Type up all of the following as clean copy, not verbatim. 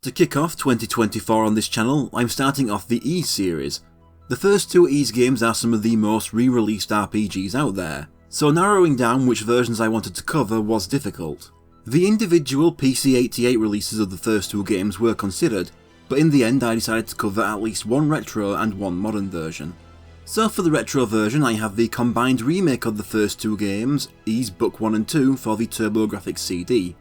To kick off 2024 on this channel, I'm starting off the Ys series. The first two Ys games are some of the most re-released RPGs out there, so narrowing down which versions I wanted to cover was difficult. The individual PC-88 releases of the first two games were considered, but in the end I decided to cover at least one retro and one modern version. So for the retro version I have the combined remake of the first two games, Ys Book 1 and 2 for the TurboGrafx CD.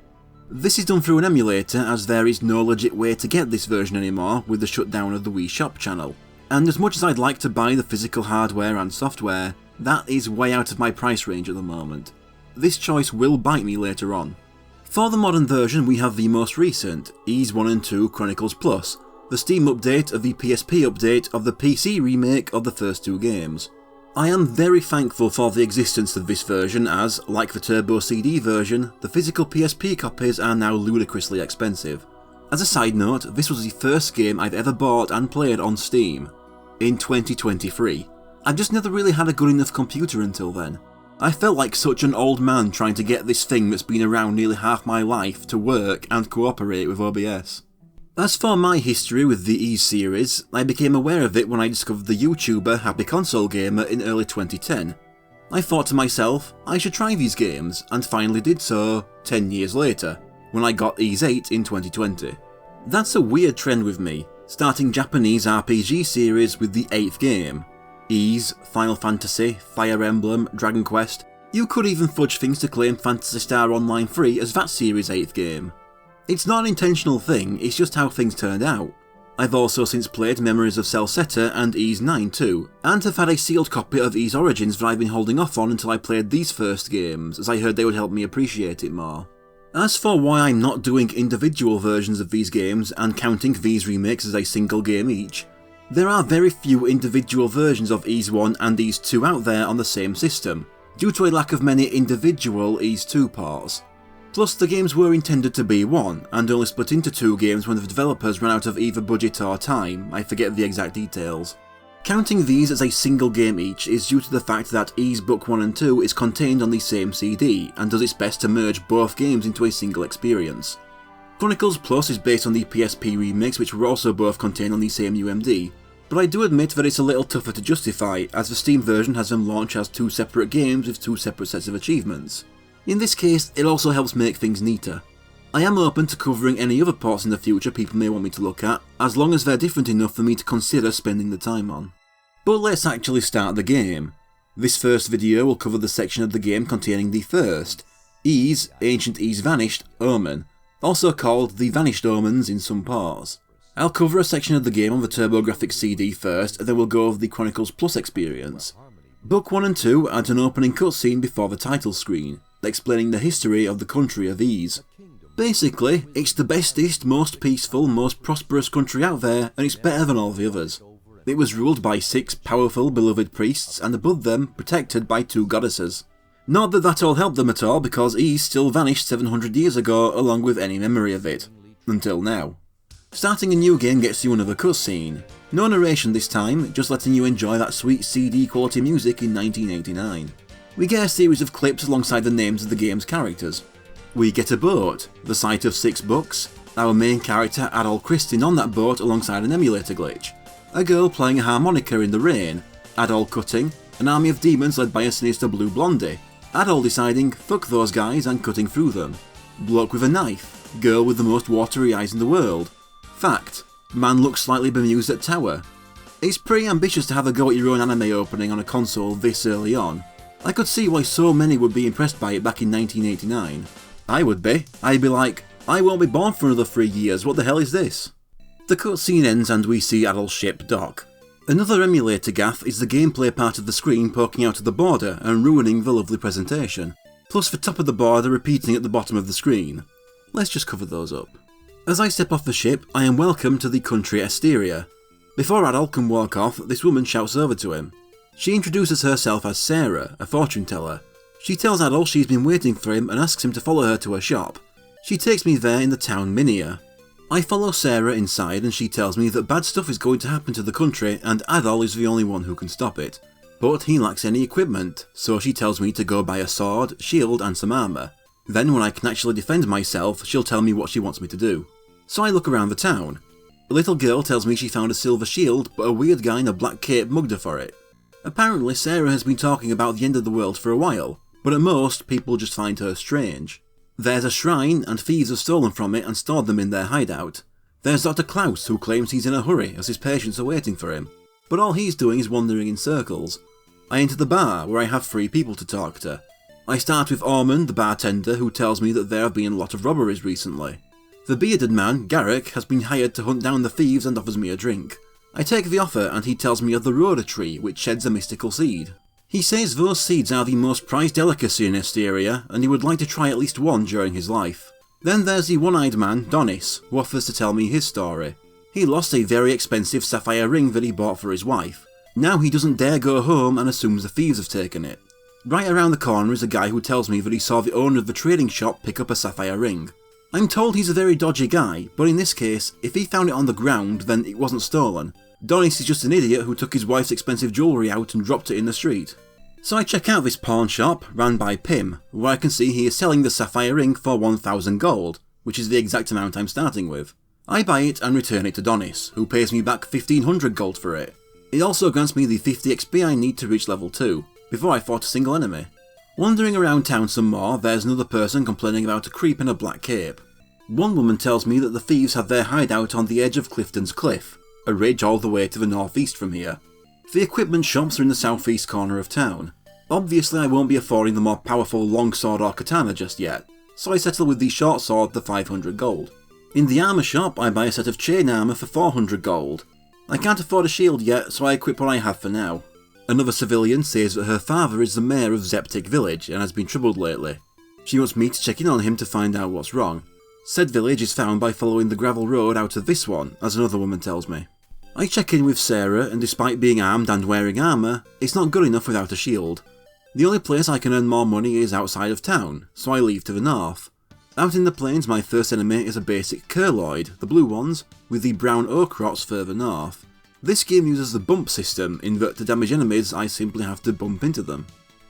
This is done through an emulator as there is no legit way to get this version anymore with the shutdown of the Wii Shop channel, and as much as I'd like to buy the physical hardware and software, that is way out of my price range at the moment. This choice will bite me later on. For the modern version we have the most recent, Ys 1 and 2 Chronicles Plus, the Steam update of the PSP update of the PC remake of the first two games. I am very thankful for the existence of this version as, like the Turbo CD version, the physical PSP copies are now ludicrously expensive. As a side note, this was the first game I've ever bought and played on Steam. In 2023. I've just never really had a good enough computer until then. I felt like such an old man trying to get this thing that's been around nearly half my life to work and cooperate with OBS. As for my history with the Ys series, I became aware of it when I discovered the YouTuber Happy Console Gamer in early 2010. I thought to myself, I should try these games, and finally did so 10 years later, when I got Ys 8 in 2020. That's a weird trend with me, starting Japanese RPG series with the 8th game. Ys, Final Fantasy, Fire Emblem, Dragon Quest. You could even fudge things to claim Phantasy Star Online 3 as that series' 8th game. It's not an intentional thing, it's just how things turned out. I've also since played Memories of Celceta and Ys 9 too, and have had a sealed copy of Ys Origins that I've been holding off on until I played these first games, as I heard they would help me appreciate it more. As for why I'm not doing individual versions of these games and counting these remakes as a single game each, there are very few individual versions of Ys 1 and Ys 2 out there on the same system, due to a lack of many individual Ys 2 parts. Plus the games were intended to be one, and only split into two games when the developers ran out of either budget or time, I forget the exact details. Counting these as a single game each is due to the fact that Ys Book 1 and 2 is contained on the same CD, and does its best to merge both games into a single experience. Chronicles Plus is based on the PSP remakes which were also both contained on the same UMD, but I do admit that it's a little tougher to justify, as the Steam version has them launch as two separate games with two separate sets of achievements. In this case, it also helps make things neater. I am open to covering any other ports in the future people may want me to look at, as long as they're different enough for me to consider spending the time on. But let's actually start the game. This first video will cover the section of the game containing the first, Ys, Ancient Ys Vanished, Omen, also called the Vanished Omens in some parts. I'll cover a section of the game on the TurboGrafx CD first, and then we'll go over the Chronicles Plus experience. Book 1 and 2 add an opening cutscene before the title screen, explaining the history of the country of Ys. Basically, it's the bestest, most peaceful, most prosperous country out there, and it's better than all the others. It was ruled by 6 powerful, beloved priests, and above them, protected by 2 goddesses. Not that that all helped them at all, because Ys still vanished 700 years ago along with any memory of it. Until now. Starting a new game gets you another cutscene. No narration this time, just letting you enjoy that sweet CD quality music in 1989. We get a series of clips alongside the names of the game's characters. We get a boat, the site of 6 books, our main character Adol Kristin on that boat alongside an emulator glitch, a girl playing a harmonica in the rain, Adol cutting, an army of demons led by a sinister blue blondie, Adol deciding fuck those guys and cutting through them, bloke with a knife, girl with the most watery eyes in the world, fact, man looks slightly bemused at tower. It's pretty ambitious to have a go at your own anime opening on a console this early on. I could see why so many would be impressed by it back in 1989. I would be. I'd be like, I won't be born for another 3 years, what the hell is this? The cutscene ends and we see Adol's ship dock. Another emulator gaff is the gameplay part of the screen poking out of the border and ruining the lovely presentation, plus the top of the border repeating at the bottom of the screen. Let's just cover those up. As I step off the ship, I am welcomed to the country Esteria. Before Adol can walk off, this woman shouts over to him. She introduces herself as Sarah, a fortune teller. She tells Adol she's been waiting for him and asks him to follow her to her shop. She takes me there in the town Minia. I follow Sarah inside and she tells me that bad stuff is going to happen to the country and Adol is the only one who can stop it. But he lacks any equipment, so she tells me to go buy a sword, shield and some armour. Then when I can actually defend myself, she'll tell me what she wants me to do. So I look around the town. A little girl tells me she found a silver shield, but a weird guy in a black cape mugged her for it. Apparently Sarah has been talking about the end of the world for a while, but at most, people just find her strange. There's a shrine, and thieves have stolen from it and stored them in their hideout. There's Dr. Klaus, who claims he's in a hurry as his patients are waiting for him, but all he's doing is wandering in circles. I enter the bar, where I have 3 people to talk to. I start with Ormond, the bartender, who tells me that there have been a lot of robberies recently. The bearded man, Garrick, has been hired to hunt down the thieves and offers me a drink. I take the offer and he tells me of the Rhoda tree, which sheds a mystical seed. He says those seeds are the most prized delicacy in Esteria, and he would like to try at least one during his life. Then there's the one-eyed man, Donis, who offers to tell me his story. He lost a very expensive sapphire ring that he bought for his wife. Now he doesn't dare go home and assumes the thieves have taken it. Right around the corner is a guy who tells me that he saw the owner of the trading shop pick up a sapphire ring. I'm told he's a very dodgy guy, but in this case, if he found it on the ground, then it wasn't stolen. Donis is just an idiot who took his wife's expensive jewellery out and dropped it in the street. So I check out this pawn shop, ran by Pim, where I can see he is selling the sapphire ring for 1,000 gold, which is the exact amount I'm starting with. I buy it and return it to Donis, who pays me back 1,500 gold for it. It also grants me the 50 XP I need to reach level 2, before I fought a single enemy. Wandering around town some more, there's another person complaining about a creep in a black cape. One woman tells me that the thieves have their hideout on the edge of Clifton's Cliff, a ridge all the way to the northeast from here. The equipment shops are in the southeast corner of town. Obviously I won't be affording the more powerful longsword or katana just yet, so I settle with the short sword for 500 gold. In the armour shop I buy a set of chain armour for 400 gold. I can't afford a shield yet, so I equip what I have for now. Another civilian says that her father is the mayor of Zeptic village and has been troubled lately. She wants me to check in on him to find out what's wrong. Said village is found by following the gravel road out of this one, as another woman tells me. I check in with Sarah, and despite being armed and wearing armour, it's not good enough without a shield. The only place I can earn more money is outside of town, so I leave to the north. Out in the plains my first enemy is a basic Curloid, the blue ones, with the brown oak rots further north. This game uses the bump system, in that to damage enemies I simply have to bump into them.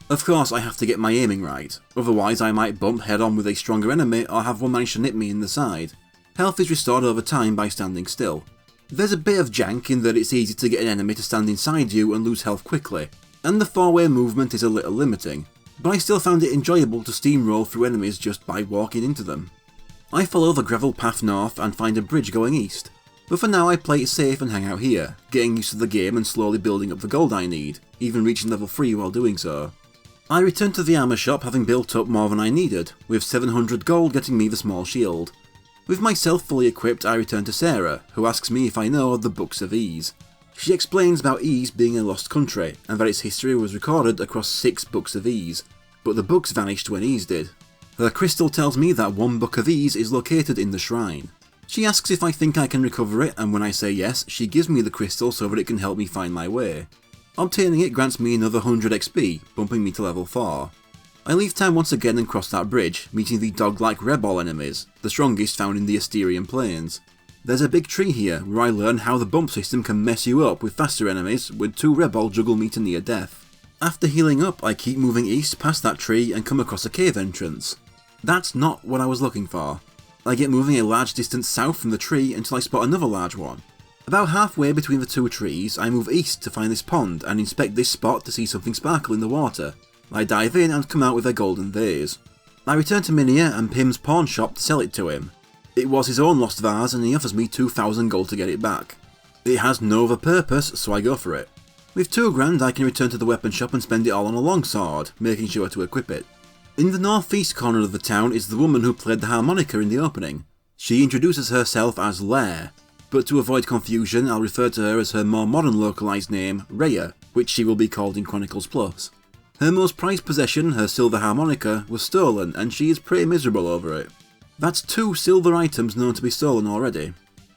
Of course I have to get my aiming right, otherwise I might bump head on with a stronger enemy or have one manage to nip me in the side. Health is restored over time by standing still. There's a bit of jank in that it's easy to get an enemy to stand inside you and lose health quickly, and the 4-way movement is a little limiting, but I still found it enjoyable to steamroll through enemies just by walking into them. I follow the gravel path north and find a bridge going east, but for now I play it safe and hang out here, getting used to the game and slowly building up the gold I need, even reaching level 3 while doing so. I return to the armour shop having built up more than I needed, with 700 gold getting me the small shield. With myself fully equipped I return to Sarah, who asks me if I know of the Books of Ys. She explains about Ys being a lost country, and that its history was recorded across 6 Books of Ys, but the books vanished when Ys did. Her crystal tells me that one Book of Ys is located in the shrine. She asks if I think I can recover it, and when I say yes, she gives me the crystal so that it can help me find my way. Obtaining it grants me another 100 XP, bumping me to level 4. I leave town once again and cross that bridge, meeting the dog-like Rebol enemies, the strongest found in the Asterian plains. There's a big tree here, where I learn how the bump system can mess you up with faster enemies, when 2 Rebol juggle me to near death. After healing up, I keep moving east past that tree and come across a cave entrance. That's not what I was looking for. I get moving a large distance south from the tree until I spot another large one. About halfway between the 2 trees, I move east to find this pond and inspect this spot to see something sparkle in the water. I dive in and come out with a golden vase. I return to Minia and Pim's pawn shop to sell it to him. It was his own lost vase and he offers me 2,000 gold to get it back. It has no other purpose, so I go for it. With 2 grand I can return to the weapon shop and spend it all on a longsword, making sure to equip it. In the northeast corner of the town is the woman who played the harmonica in the opening. She introduces herself as Lair, but to avoid confusion I'll refer to her as her more modern localised name, Rhea, which she will be called in Chronicles Plus. Her most prized possession, her silver harmonica, was stolen and she is pretty miserable over it. That's 2 silver items known to be stolen already.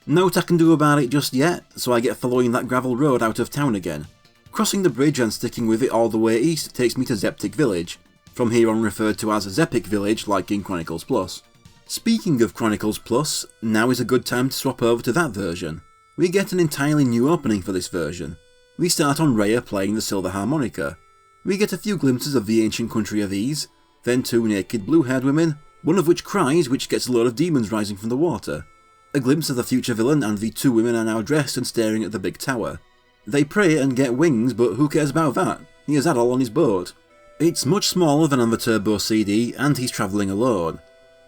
Note I can do about it just yet, so I get following that gravel road out of town again. Crossing the bridge and sticking with it all the way east takes me to Zeptic village, from here on referred to as Zepic village like in Chronicles Plus. Speaking of Chronicles Plus, now is a good time to swap over to that version. We get an entirely new opening for this version. We start on Rhea playing the silver harmonica. We get a few glimpses of the ancient country of Ys, then 2 naked blue-haired women, one of which cries, which gets a load of demons rising from the water. A glimpse of the future villain and the two women are now dressed and staring at the big tower. They pray and get wings, but who cares about that? He has Adol on his boat. It's much smaller than on the Turbo CD, and he's travelling alone.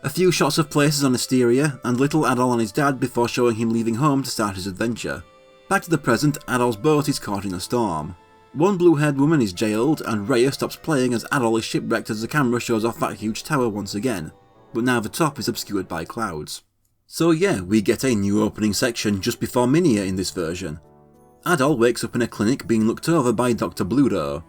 A few shots of places on Asteria, and little Adol on his dad before showing him leaving home to start his adventure. Back to the present, Adol's boat is caught in a storm. One blue-haired woman is jailed, and Rhea stops playing as Adol is shipwrecked as the camera shows off that huge tower once again, but now the top is obscured by clouds. So yeah, we get a new opening section just before Minia in this version. Adol wakes up in a clinic being looked over by Dr. Bluto.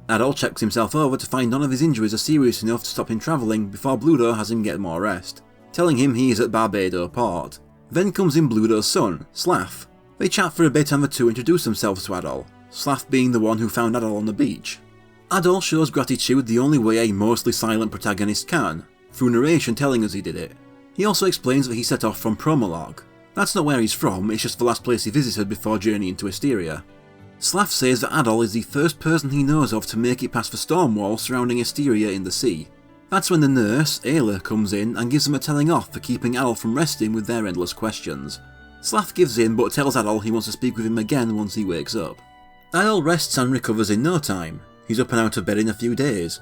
Adol checks himself over to find none of his injuries are serious enough to stop him travelling before Bluto has him get more rest, telling him he is at Barbado Port. Then comes in Bluto's son, Slaff. They chat for a bit and the two introduce themselves to Adol, Slaff being the one who found Adol on the beach. Adol shows gratitude the only way a mostly silent protagonist can, through narration telling us he did it. He also explains that he set off from Promolog. That's not where he's from, it's just the last place he visited before journeying to Asteria. Slaff says that Adol is the first person he knows of to make it past the storm wall surrounding Asteria in the sea. That's when the nurse, Ayla, comes in and gives them a telling off for keeping Adol from resting with their endless questions. Slaff gives in but tells Adol he wants to speak with him again once he wakes up. Adol rests and recovers in no time. He's up and out of bed in a few days.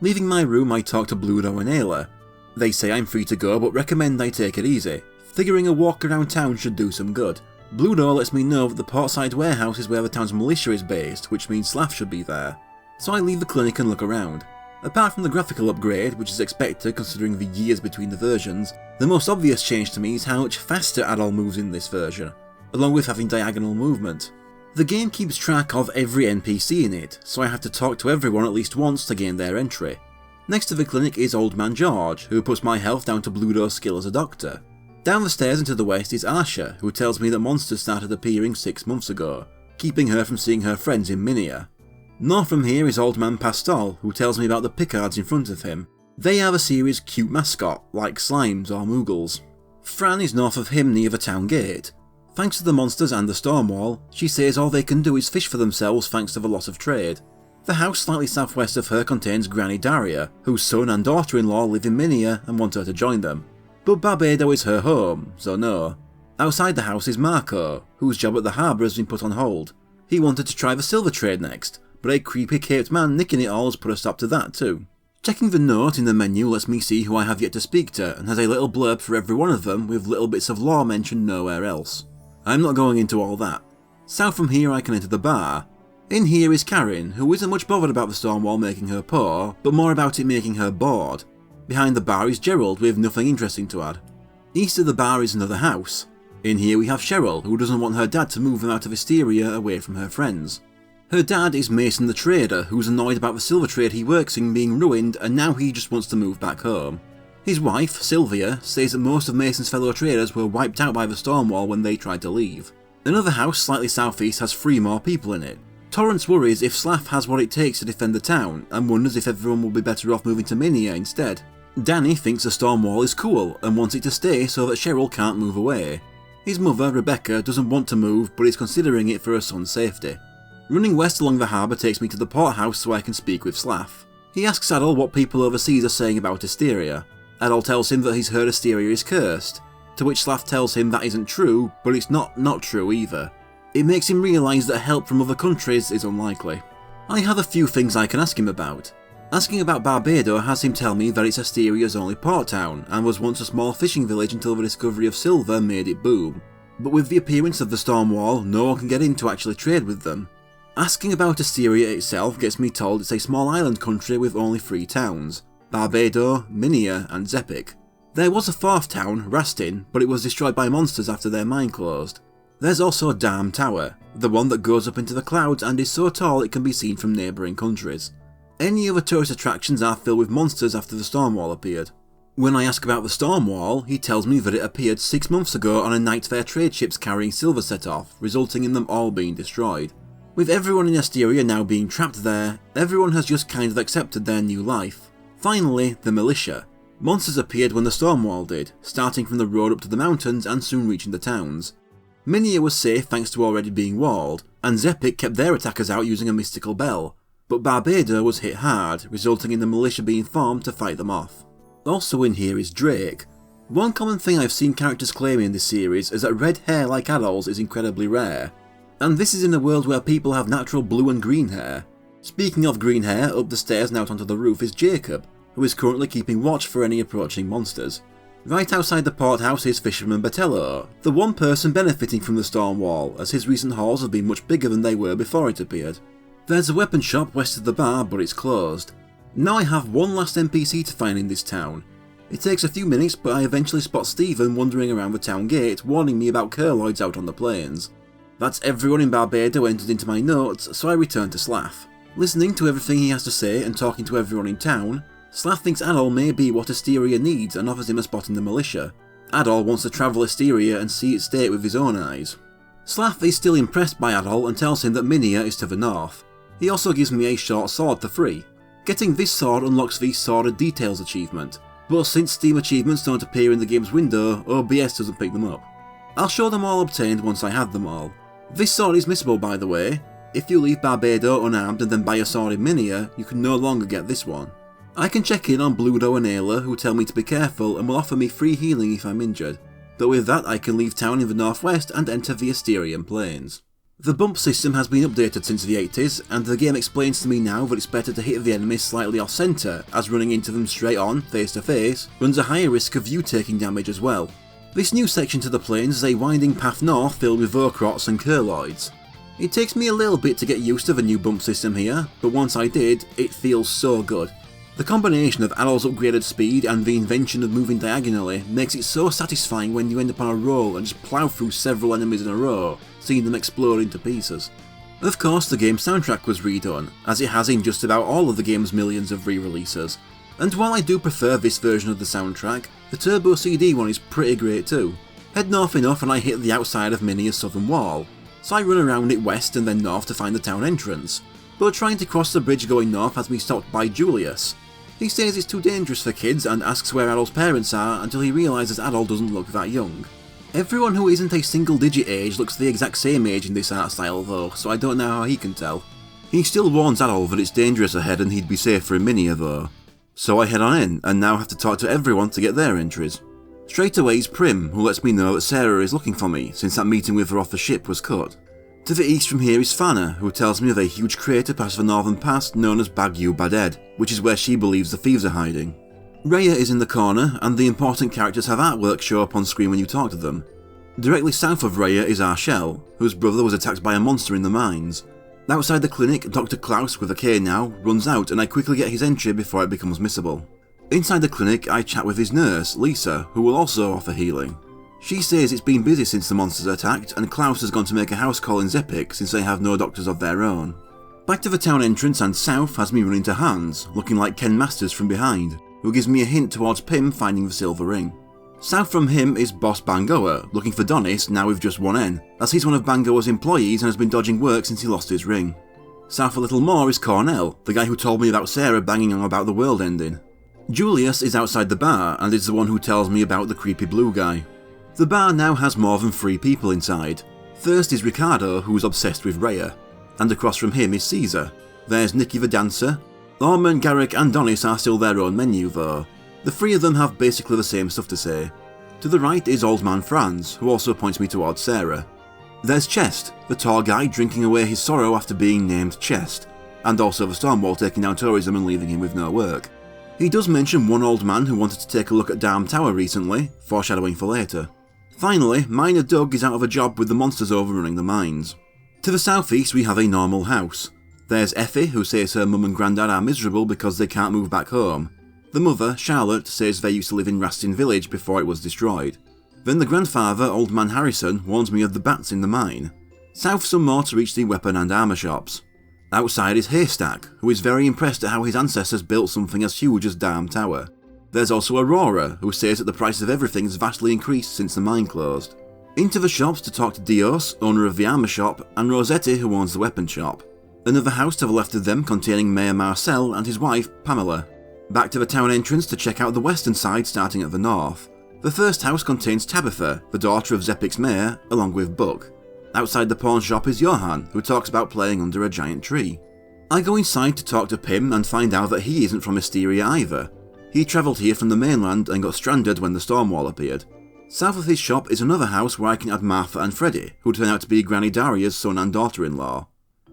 Leaving my room, I talk to Bluto and Ayla. They say I'm free to go but recommend I take it easy, figuring a walk around town should do some good. Bluto lets me know that the portside warehouse is where the town's militia is based, which means Slaff should be there. So I leave the clinic and look around. Apart from the graphical upgrade, which is expected considering the years between the versions, the most obvious change to me is how much faster Adol moves in this version, along with having diagonal movement. The game keeps track of every NPC in it, so I have to talk to everyone at least once to gain their entry. Next to the clinic is Old Man George, who puts my health down to Bluto's skill as a doctor. Down the stairs and to the west is Asha, who tells me that monsters started appearing 6 months ago, keeping her from seeing her friends in Minia. North from here is Old Man Pastol, who tells me about the Picards in front of him. They have a series cute mascot, like slimes or moogles. Fran is north of him near the town gate. Thanks to the monsters and the storm wall, she says all they can do is fish for themselves thanks to the loss of trade. The house slightly southwest of her contains Granny Daria, whose son and daughter-in-law live in Minia and want her to join them. But Barbado is her home, so no. Outside the house is Marco, whose job at the harbour has been put on hold. He wanted to try the silver trade next, but a creepy caped man nicking it all has put a stop to that too. Checking the note in the menu lets me see who I have yet to speak to and has a little blurb for every one of them with little bits of lore mentioned nowhere else. I'm not going into all that. South from here I can enter the bar. In here is Karen, who isn't much bothered about the storm wall making her poor, but more about it making her bored. Behind the bar is Gerald with nothing interesting to add. East of the bar is another house. In here we have Cheryl, who doesn't want her dad to move them out of Asteria away from her friends. Her dad is Mason the trader, who's annoyed about the silver trade he works in being ruined and now he just wants to move back home. His wife, Sylvia, says that most of Mason's fellow traders were wiped out by the storm wall when they tried to leave. Another house slightly southeast has 3 more people in it. Torrance worries if Slaff has what it takes to defend the town and wonders if everyone will be better off moving to Minia instead. Danny thinks the storm wall is cool and wants it to stay so that Cheryl can't move away. His mother, Rebecca, doesn't want to move but is considering it for her son's safety. Running west along the harbour takes me to the port house so I can speak with Slaff. He asks Adol what people overseas are saying about Asteria. Adol tells him that he's heard Asteria is cursed, to which Slaff tells him that isn't true, but it's not true either. It makes him realise that help from other countries is unlikely. I have a few things I can ask him about. Asking about Barbado has him tell me that it's Asteria's only port town and was once a small fishing village until the discovery of silver made it boom. But with the appearance of the storm wall, no one can get in to actually trade with them. Asking about Asteria itself gets me told it's a small island country with only 3 towns: Barbado, Minia and Zepik. There was a 4th town, Rastin, but it was destroyed by monsters after their mine closed. There's also Dam Tower, the one that goes up into the clouds and is so tall it can be seen from neighbouring countries. Any other tourist attractions are filled with monsters after the storm wall appeared. When I ask about the storm wall, he tells me that it appeared 6 months ago on a night fair trade ships carrying silver set off, resulting in them all being destroyed. With everyone in Asteria now being trapped there, everyone has just kind of accepted their new life. Finally, the militia. Monsters appeared when the storm wall did, starting from the road up to the mountains and soon reaching the towns. Minia was safe thanks to already being walled, and Zepik kept their attackers out using a mystical bell, but Barbado was hit hard, resulting in the militia being formed to fight them off. Also in here is Drake. One common thing I've seen characters claiming in this series is that red hair like Adol's is incredibly rare, and this is in a world where people have natural blue and green hair. Speaking of green hair, up the stairs and out onto the roof is Jacob, who is currently keeping watch for any approaching monsters. Right outside the port house is Fisherman Batello, the one person benefiting from the storm wall, as his recent hauls have been much bigger than they were before it appeared. There's a weapon shop west of the bar, but it's closed. Now I have one last NPC to find in this town. It takes a few minutes, but I eventually spot Stephen wandering around the town gate, warning me about Curloids out on the plains. That's everyone in Barbado entered into my notes, so I return to Slaff. Listening to everything he has to say and talking to everyone in town, Slaff thinks Adol may be what Asteria needs and offers him a spot in the militia. Adol wants to travel Asteria and see its state with his own eyes. Slaff is still impressed by Adol and tells him that Minia is to the north. He also gives me a short sword for free. Getting this sword unlocks the Sword Details achievement, but since Steam achievements don't appear in the game's window, OBS doesn't pick them up. I'll show them all obtained once I have them all. This sword is missable, by the way. If you leave Barbado unarmed and then buy a sword in Minia, you can no longer get this one. I can check in on Bludo and Ayla, who tell me to be careful and will offer me free healing if I'm injured, though with that I can leave town in the northwest and enter the Asterian plains. The bump system has been updated since the 80s, and the game explains to me now that it's better to hit the enemies slightly off centre, as running into them straight on, face to face, runs a higher risk of you taking damage as well. This new section to the plains is a winding path north filled with Vocrots and Curloids. It takes me a little bit to get used to the new bump system here, but once I did, it feels so good. The combination of Adol's upgraded speed and the invention of moving diagonally makes it so satisfying when you end up on a roll and just plough through several enemies in a row, seeing them explode into pieces. Of course, the game's soundtrack was redone, as it has in just about all of the game's millions of re-releases. And while I do prefer this version of the soundtrack, the Turbo CD one is pretty great too. Head north enough and I hit the outside of Minia's southern wall, so I run around it west and then north to find the town entrance, but trying to cross the bridge going north has me stopped by Julius. He says it's too dangerous for kids and asks where Adol's parents are until he realises Adol doesn't look that young. Everyone who isn't a single digit age looks the exact same age in this art style though, so I don't know how he can tell. He still warns Adol that it's dangerous ahead and he'd be safer in Minia though. So I head on in and now have to talk to everyone to get their entries. Straight away is Prim, who lets me know that Sarah is looking for me since that meeting with her off the ship was cut. To the east from here is Fana, who tells me of a huge crater past the northern pass known as Bagyu Baded, which is where she believes the thieves are hiding. Raya is in the corner, and the important characters have artwork show up on screen when you talk to them. Directly south of Raya is Arshel, whose brother was attacked by a monster in the mines. Outside the clinic, Dr. Klaus, with a K now, runs out and I quickly get his entry before it becomes missable. Inside the clinic, I chat with his nurse, Lisa, who will also offer healing. She says it's been busy since the monsters attacked, and Klaus has gone to make a house call in Zepik since they have no doctors of their own. Back to the town entrance and south has me running to Hans, looking like Ken Masters from behind, who gives me a hint towards Pim finding the silver ring. South from him is Boss Bangoa, looking for Donis, now with just one N, as he's one of Bangoa's employees and has been dodging work since he lost his ring. South a little more is Cornell, the guy who told me about Sarah banging on about the world ending. Julius is outside the bar and is the one who tells me about the creepy blue guy. The bar now has more than 3 people inside. First is Ricardo, who's obsessed with Raya, and across from him is Caesar. There's Nikki the dancer. Orman, Garrick and Donis are still their own menu though. The 3 of them have basically the same stuff to say. To the right is Old Man Franz, who also points me towards Sarah. There's Chest, the tall guy drinking away his sorrow after being named Chest, and also the Stormwall taking down tourism and leaving him with no work. He does mention one old man who wanted to take a look at Darm Tower recently, foreshadowing for later. Finally, Miner Doug is out of a job with the monsters overrunning the mines. To the southeast we have a normal house. There's Effie, who says her mum and granddad are miserable because they can't move back home. The mother, Charlotte, says they used to live in Rastin village before it was destroyed. Then the grandfather, Old Man Harrison, warns me of the bats in the mine. South some more to reach the weapon and armour shops. Outside is Haystack, who is very impressed at how his ancestors built something as huge as Darm Tower. There's also Aurora, who says that the price of everything has vastly increased since the mine closed. Into the shops to talk to Dios, owner of the armour shop, and Rossetti, who owns the weapon shop. Another house to the left of them containing Mayor Marcel and his wife, Pamela. Back to the town entrance to check out the western side starting at the north. The first house contains Tabitha, the daughter of Zepik's mayor, along with Buck. Outside the pawn shop is Johan, who talks about playing under a giant tree. I go inside to talk to Pim and find out that he isn't from Asteria either. He travelled here from the mainland and got stranded when the storm wall appeared. South of his shop is another house where I can add Martha and Freddy, who turn out to be Granny Daria's son and daughter-in-law.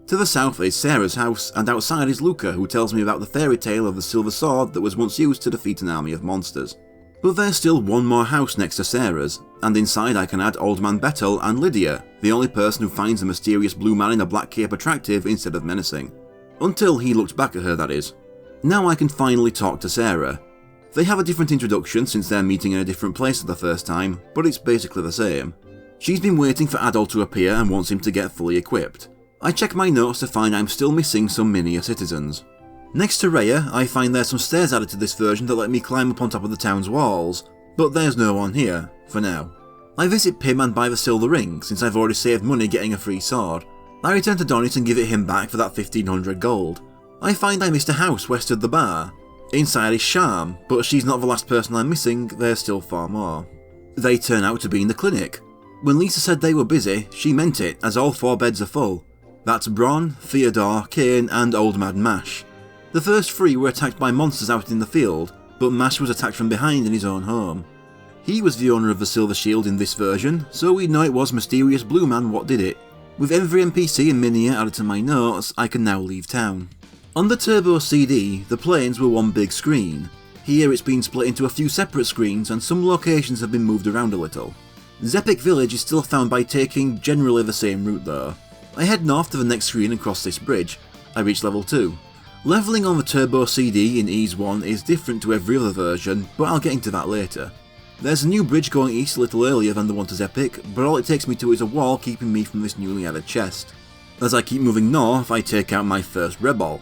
To the south is Sarah's house, and outside is Luca, who tells me about the fairy tale of the silver sword that was once used to defeat an army of monsters. But there's still one more house next to Sarah's, and inside I can add Old Man Bettel and Lydia, the only person who finds the mysterious blue man in a black cape attractive instead of menacing. Until he looked back at her, that is. Now I can finally talk to Sarah. They have a different introduction since they're meeting in a different place for the first time, but it's basically the same. She's been waiting for Adol to appear and wants him to get fully equipped. I check my notes to find I'm still missing some Minia citizens. Next to Rhea, I find there's some stairs added to this version that let me climb up on top of the town's walls, but there's no one here, for now. I visit Pym and buy the silver ring, since I've already saved money getting a free sword. I return to Donit and give it him back for that 1500 gold. I find I missed a house west of the bar. Inside is Charm, but she's not the last person I'm missing, there's still far more. They turn out to be in the clinic. When Lisa said they were busy, she meant it, as all 4 beds are full. That's Bron, Theodore, Kane and Old Man Mash. The first 3 were attacked by monsters out in the field, but Mash was attacked from behind in his own home. He was the owner of the Silver Shield in this version, so we know it was Mysterious Blue Man what did it. With every NPC and Minia added to my notes, I can now leave town. On the Turbo CD, the planes were one big screen. Here it's been split into a few separate screens and some locations have been moved around a little. Zepik Village is still found by taking generally the same route though. I head north to the next screen and cross this bridge. I reach level 2. Levelling on the Turbo CD in Ys 1 is different to every other version, but I'll get into that later. There's a new bridge going east a little earlier than the one to Zepik, but all it takes me to is a wall keeping me from this newly added chest. As I keep moving north, I take out my first Rebel.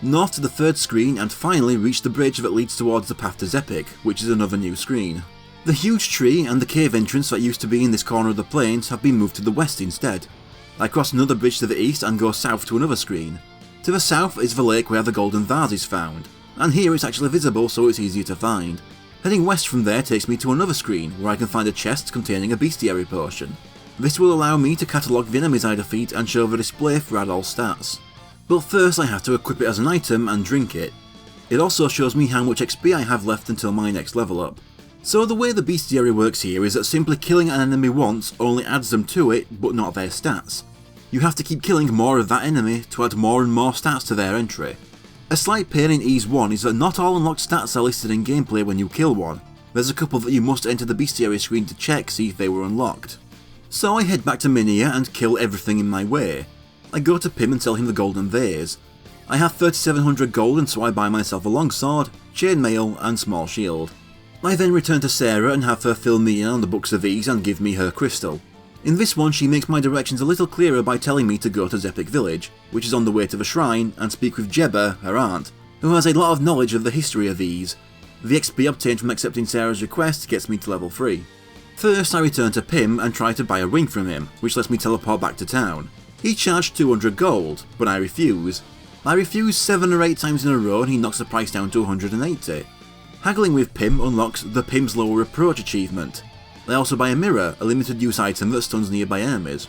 North to the 3rd screen and finally reach the bridge that leads towards the path to Zepik, which is another new screen. The huge tree and the cave entrance that used to be in this corner of the plains have been moved to the west instead. I cross another bridge to the east and go south to another screen. To the south is the lake where the golden vase is found, and here it's actually visible so it's easier to find. Heading west from there takes me to another screen where I can find a chest containing a bestiary potion. This will allow me to catalogue the enemies I defeat and show the display for Adol's stats. But first I have to equip it as an item and drink it. It also shows me how much XP I have left until my next level up. So the way the bestiary works here is that simply killing an enemy once only adds them to it, but not their stats. You have to keep killing more of that enemy to add more and more stats to their entry. A slight pain in Ys 1 is that not all unlocked stats are listed in gameplay when you kill one. There's a couple that you must enter the bestiary screen to check see if they were unlocked. So I head back to Minia and kill everything in my way. I go to Pym and sell him the golden vase. I have 3700 gold and so I buy myself a longsword, chainmail and small shield. I then return to Sarah and have her fill me in on the books of Ys and give me her crystal. In this one she makes my directions a little clearer by telling me to go to Zepik Village, which is on the way to the shrine, and speak with Jebba, her aunt, who has a lot of knowledge of the history of Ys. The XP obtained from accepting Sarah's request gets me to level 3. First I return to Pym and try to buy a ring from him, which lets me teleport back to town. He charged 200 gold, but I refuse. I refuse 7 or 8 times in a row and he knocks the price down to 180. Haggling with Pym unlocks the Pym's Lower Approach achievement. I also buy a mirror, a limited use item that stuns nearby enemies.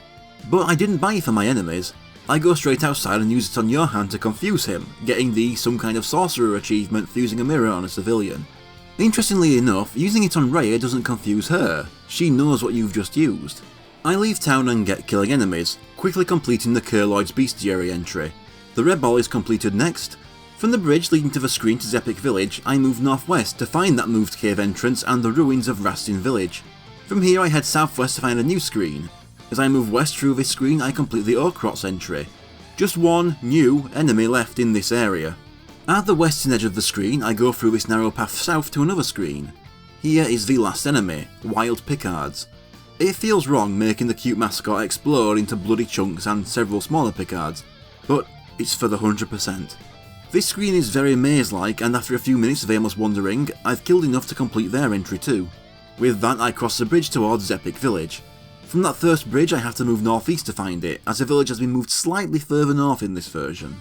But I didn't buy it for my enemies. I go straight outside and use it on Johan to confuse him, getting the some kind of sorcerer achievement for using a mirror on a civilian. Interestingly enough, using it on Rhea doesn't confuse her, she knows what you've just used. I leave town and get killing enemies, quickly completing the Kerloid's Bestiary entry. The Red Ball is completed next. From the bridge leading to the screen to Zepik Village, I move northwest to find that moved cave entrance and the ruins of Rastin Village. From here I head southwest to find a new screen. As I move west through this screen I complete the Okrot's entry. Just one new enemy left in this area. At the western edge of the screen I go through this narrow path south to another screen. Here is the last enemy, Wild Picards. It feels wrong making the cute mascot explode into bloody chunks and several smaller Picards, but it's for the 100%. This screen is very maze-like and after a few minutes of aimless wandering, I've killed enough to complete their entry too. With that I cross the bridge towards Zepik Village. From that first bridge I have to move northeast to find it, as the village has been moved slightly further north in this version.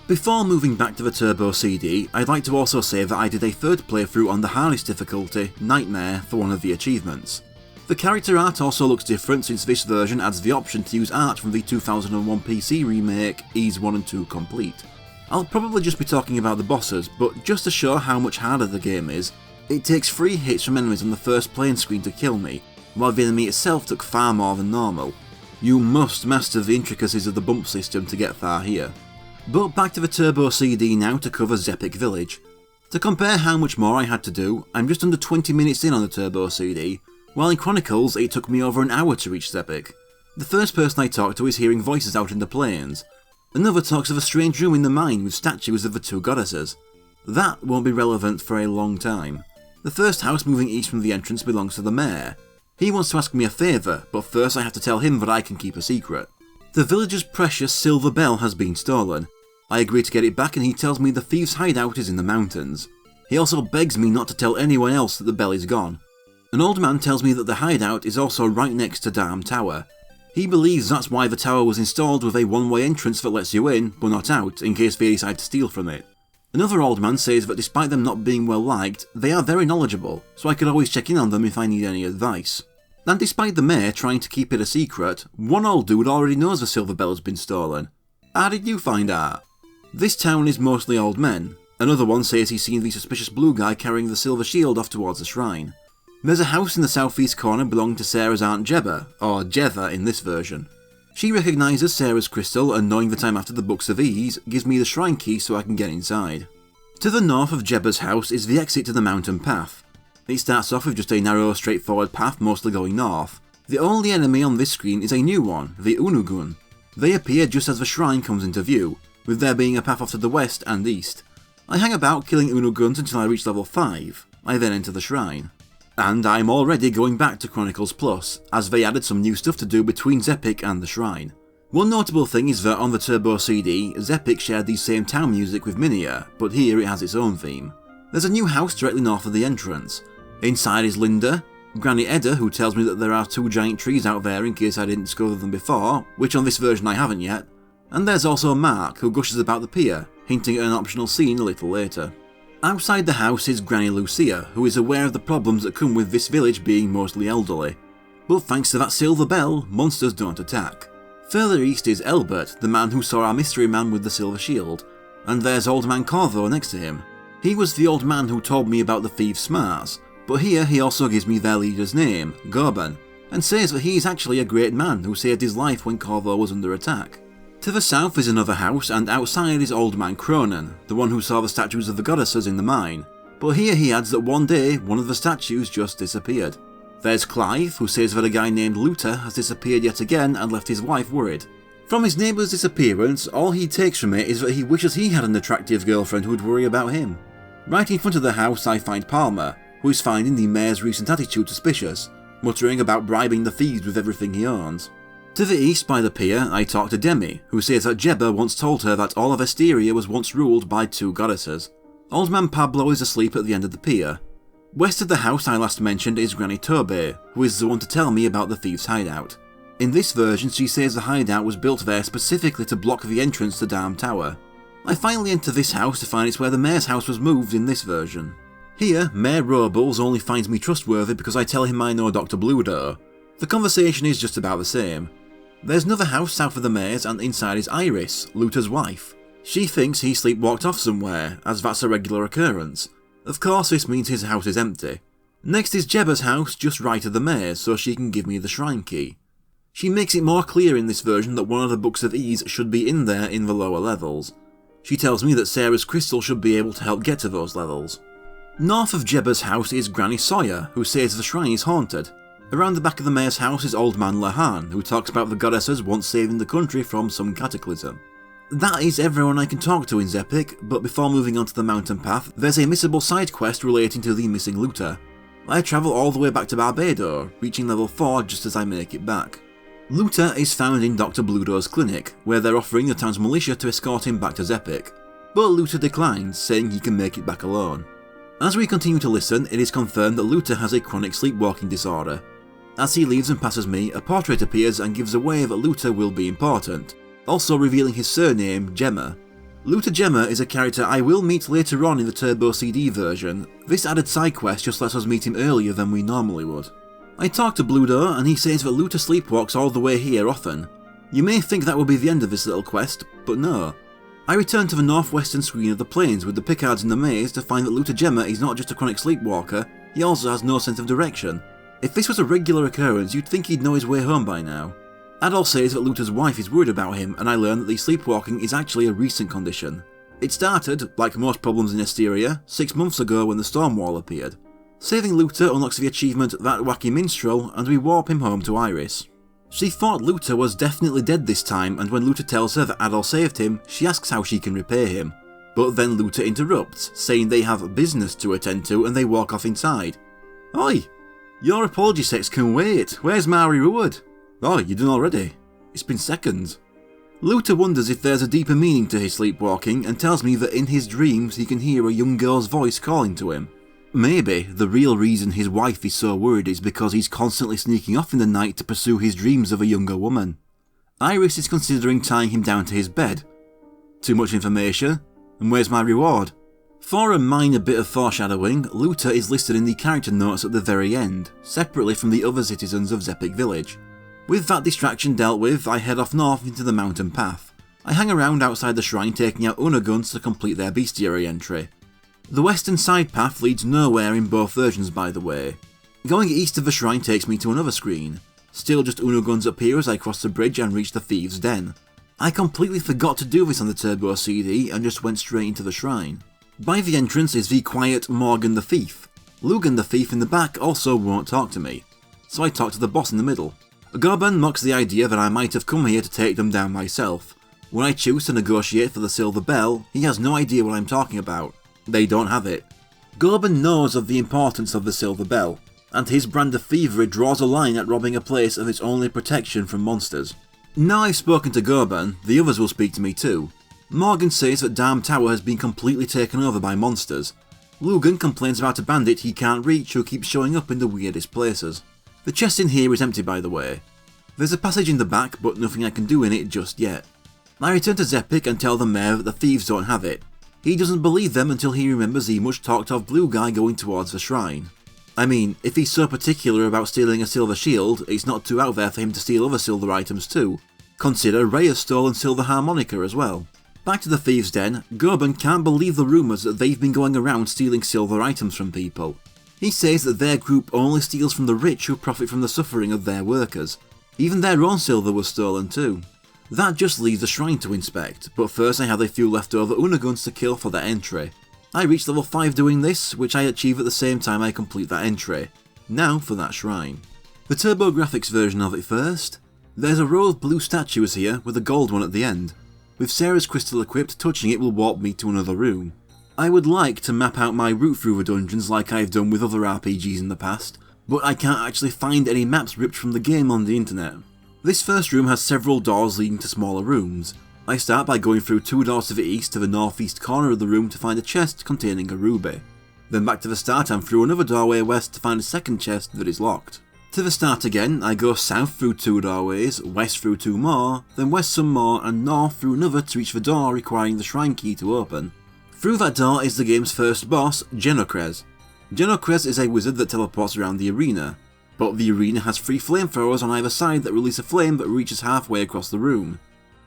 Before moving back to the Turbo CD, I'd like to also say that I did a third playthrough on the hardest difficulty, Nightmare, for one of the achievements. The character art also looks different since this version adds the option to use art from the 2001 PC remake Ys 1 and 2 Complete. I'll probably just be talking about the bosses, but just to show how much harder the game is, it takes 3 hits from enemies on the first playing screen to kill me, while the enemy itself took far more than normal. You must master the intricacies of the bump system to get far here. But back to the Turbo CD now to cover Zepik Village. To compare how much more I had to do, I'm just under 20 minutes in on the Turbo CD, while in Chronicles it took me over an hour to reach Zepik. The first person I talk to is hearing voices out in the plains. Another talks of a strange room in the mine with statues of the 2 goddesses. That won't be relevant for a long time. The first house moving east from the entrance belongs to the mayor. He wants to ask me a favour, but first I have to tell him that I can keep a secret. The villager's precious silver bell has been stolen. I agree to get it back and he tells me the thief's hideout is in the mountains. He also begs me not to tell anyone else that the bell is gone. An old man tells me that the hideout is also right next to Dam Tower. He believes that's why the tower was installed with a one-way entrance that lets you in, but not out, in case they decide to steal from it. Another old man says that despite them not being well liked, they are very knowledgeable, so I could always check in on them if I need any advice. And despite the mayor trying to keep it a secret, one old dude already knows the silver bell has been stolen. How did you find out? This town is mostly old men. Another one says he's seen the suspicious blue guy carrying the silver shield off towards the shrine. There's a house in the southeast corner belonging to Sarah's Aunt Jebba, or Jeva in this version. She recognises Sarah's crystal and knowing that I'm after the Books of Ease, gives me the shrine key so I can get inside. To the north of Jebba's house is the exit to the mountain path. It starts off with just a narrow, straightforward path mostly going north. The only enemy on this screen is a new one, the Unugun. They appear just as the shrine comes into view, with there being a path off to the west and east. I hang about killing Unuguns until I reach level 5. I then enter the shrine. And I'm already going back to Chronicles Plus, as they added some new stuff to do between Zepik and the shrine. One notable thing is that on the Turbo CD, Zepik shared the same town music with Minia, but here it has its own theme. There's a new house directly north of the entrance. Inside is Linda, Granny Edda, who tells me that there are 2 giant trees out there in case I didn't discover them before, which on this version I haven't yet. And there's also Mark, who gushes about the pier, hinting at an optional scene a little later. Outside the house is Granny Lucia, who is aware of the problems that come with this village being mostly elderly. But thanks to that silver bell, monsters don't attack. Further east is Elbert, the man who saw our mystery man with the silver shield, and there's Old Man Corvo next to him. He was the old man who told me about the thieves' smarts, but here he also gives me their leader's name, Gorban, and says that he is actually a great man who saved his life when Corvo was under attack. To the south is another house, and outside is Old Man Cronin, the one who saw the statues of the goddesses in the mine. But here he adds that one day, one of the statues just disappeared. There's Clive, who says that a guy named Luther has disappeared yet again and left his wife worried. From his neighbour's disappearance, all he takes from it is that he wishes he had an attractive girlfriend who would worry about him. Right in front of the house I find Palmer, who is finding the mayor's recent attitude suspicious, muttering about bribing the thieves with everything he owns. To the east by the pier, I talk to Demi, who says that Jebba once told her that all of Esteria was once ruled by 2 goddesses. Old Man Pablo is asleep at the end of the pier. West of the house I last mentioned is Granny Tobe, who is the one to tell me about the thieves' hideout. In this version she says the hideout was built there specifically to block the entrance to Dam Tower. I finally enter this house to find it's where the mayor's house was moved in this version. Here, Mayor Robles only finds me trustworthy because I tell him I know Dr. Bludo. The conversation is just about the same. There's another house south of the mayor's and inside is Iris, Luther's wife. She thinks he sleepwalked off somewhere, as that's a regular occurrence. Of course this means his house is empty. Next is Jebba's house just right of the mayor's so she can give me the shrine key. She makes it more clear in this version that one of the Books of Ease should be in there in the lower levels. She tells me that Sarah's crystal should be able to help get to those levels. North of Jebba's house is Granny Sawyer, who says the shrine is haunted. Around the back of the mayor's house is Old Man Lahan, who talks about the goddesses once saving the country from some cataclysm. That is everyone I can talk to in Zepik, but before moving on to the mountain path, there's a missable side quest relating to the missing Luther. I travel all the way back to Barbado, reaching level 4 just as I make it back. Luther is found in Dr. Bludo's clinic, where they're offering the town's militia to escort him back to Zepik. But Luther declines, saying he can make it back alone. As we continue to listen, it is confirmed that Luther has a chronic sleepwalking disorder. As he leaves and passes me, a portrait appears and gives away that Luther will be important, also revealing his surname, Gemma. Luther Gemma is a character I will meet later on in the Turbo CD version. This added side quest just lets us meet him earlier than we normally would. I talk to Bludo and he says that Luther sleepwalks all the way here often. You may think that will be the end of this little quest, but no. I return to the northwestern screen of the plains with the Picards in the maze to find that Luther Gemma is not just a chronic sleepwalker, he also has no sense of direction. If this was a regular occurrence, you'd think he'd know his way home by now. Adol says that Luther's wife is worried about him, and I learn that the sleepwalking is actually a recent condition. It started, like most problems in Asteria, 6 months ago when the storm wall appeared. Saving Luther unlocks the achievement That Wacky Minstrel, and we warp him home to Iris. She thought Luther was definitely dead this time, and when Luther tells her that Adol saved him, she asks how she can repay him. But then Luther interrupts, saying they have business to attend to and they walk off inside. Oi! Your apology sex can wait, where's my reward? Oh, you done already? It's been seconds. Luther wonders if there's a deeper meaning to his sleepwalking and tells me that in his dreams he can hear a young girl's voice calling to him. Maybe the real reason his wife is so worried is because he's constantly sneaking off in the night to pursue his dreams of a younger woman. Iris is considering tying him down to his bed. Too much information? And where's my reward? For a minor bit of foreshadowing, Luther is listed in the character notes at the very end, separately from the other citizens of Zepik Village. With that distraction dealt with, I head off north into the mountain path. I hang around outside the shrine taking out Unaguns to complete their bestiary entry. The western side path leads nowhere in both versions, by the way. Going east of the shrine takes me to another screen. Still just Unaguns appear as I cross the bridge and reach the Thieves' Den. I completely forgot to do this on the Turbo CD and just went straight into the shrine. By the entrance is the quiet Morgan the Thief. Lugan the Thief in the back also won't talk to me, so I talk to the boss in the middle. Gorban mocks the idea that I might have come here to take them down myself. When I choose to negotiate for the Silver Bell, he has no idea what I'm talking about. They don't have it. Gorban knows of the importance of the Silver Bell, and his brand of thievery draws a line at robbing a place of its only protection from monsters. Now I've spoken to Gorban, the others will speak to me too. Morgan says that Darm Tower has been completely taken over by monsters. Lugan complains about a bandit he can't reach who keeps showing up in the weirdest places. The chest in here is empty, by the way. There's a passage in the back, but nothing I can do in it just yet. I return to Zepik and tell the mayor that the thieves don't have it. He doesn't believe them until he remembers the much talked of blue guy going towards the shrine. I mean, if he's so particular about stealing a silver shield, it's not too out there for him to steal other silver items too. Consider Ray has stolen silver harmonica as well. Back to the Thieves' Den, Gorban can't believe the rumours that they've been going around stealing silver items from people. He says that their group only steals from the rich who profit from the suffering of their workers. Even their own silver was stolen too. That just leaves the shrine to inspect, but first I have a few leftover Unaguns to kill for that entry. I reach level 5 doing this, which I achieve at the same time I complete that entry. Now for that shrine. The TurboGrafx version of it first. There's a row of blue statues here with a gold one at the end. With Sarah's crystal equipped, touching it will warp me to another room. I would like to map out my route through the dungeons like I've done with other RPGs in the past, but I can't actually find any maps ripped from the game on the internet. This first room has several doors leading to smaller rooms. I start by going through 2 doors to the east to the northeast corner of the room to find a chest containing a ruby. Then back to the start and through another doorway west to find a second chest that is locked. To the start again, I go south through 2 doorways, west through 2 more, then west some more and north through another to reach the door requiring the shrine key to open. Through that door is the game's first boss, Genocrez. Genocrez is a wizard that teleports around the arena, but the arena has 3 flamethrowers on either side that release a flame that reaches halfway across the room.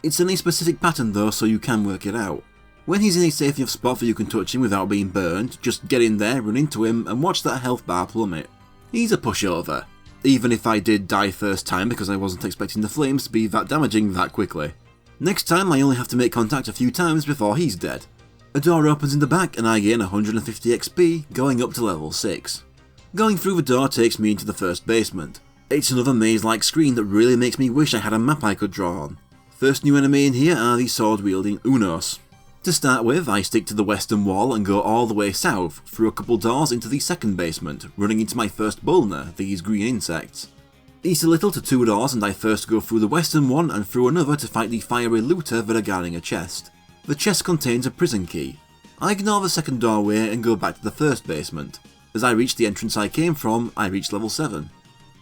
It's in a specific pattern though, so you can work it out. When he's in a safe enough spot that you can touch him without being burned, just get in there, run into him and watch that health bar plummet. He's a pushover. Even if I did die first time because I wasn't expecting the flames to be that damaging that quickly. Next time I only have to make contact a few times before he's dead. A door opens in the back and I gain 150 XP, going up to level 6. Going through the door takes me into the first basement. It's another maze-like screen that really makes me wish I had a map I could draw on. First new enemy in here are the sword-wielding Unos. To start with, I stick to the western wall and go all the way south, through a couple doors into the second basement, running into my first Bulner, these green insects. East a little to 2 doors and I first go through the western one and through another to fight the fiery looter that are guarding a chest. The chest contains a prison key. I ignore the second doorway and go back to the first basement. As I reach the entrance I came from, I reach level 7.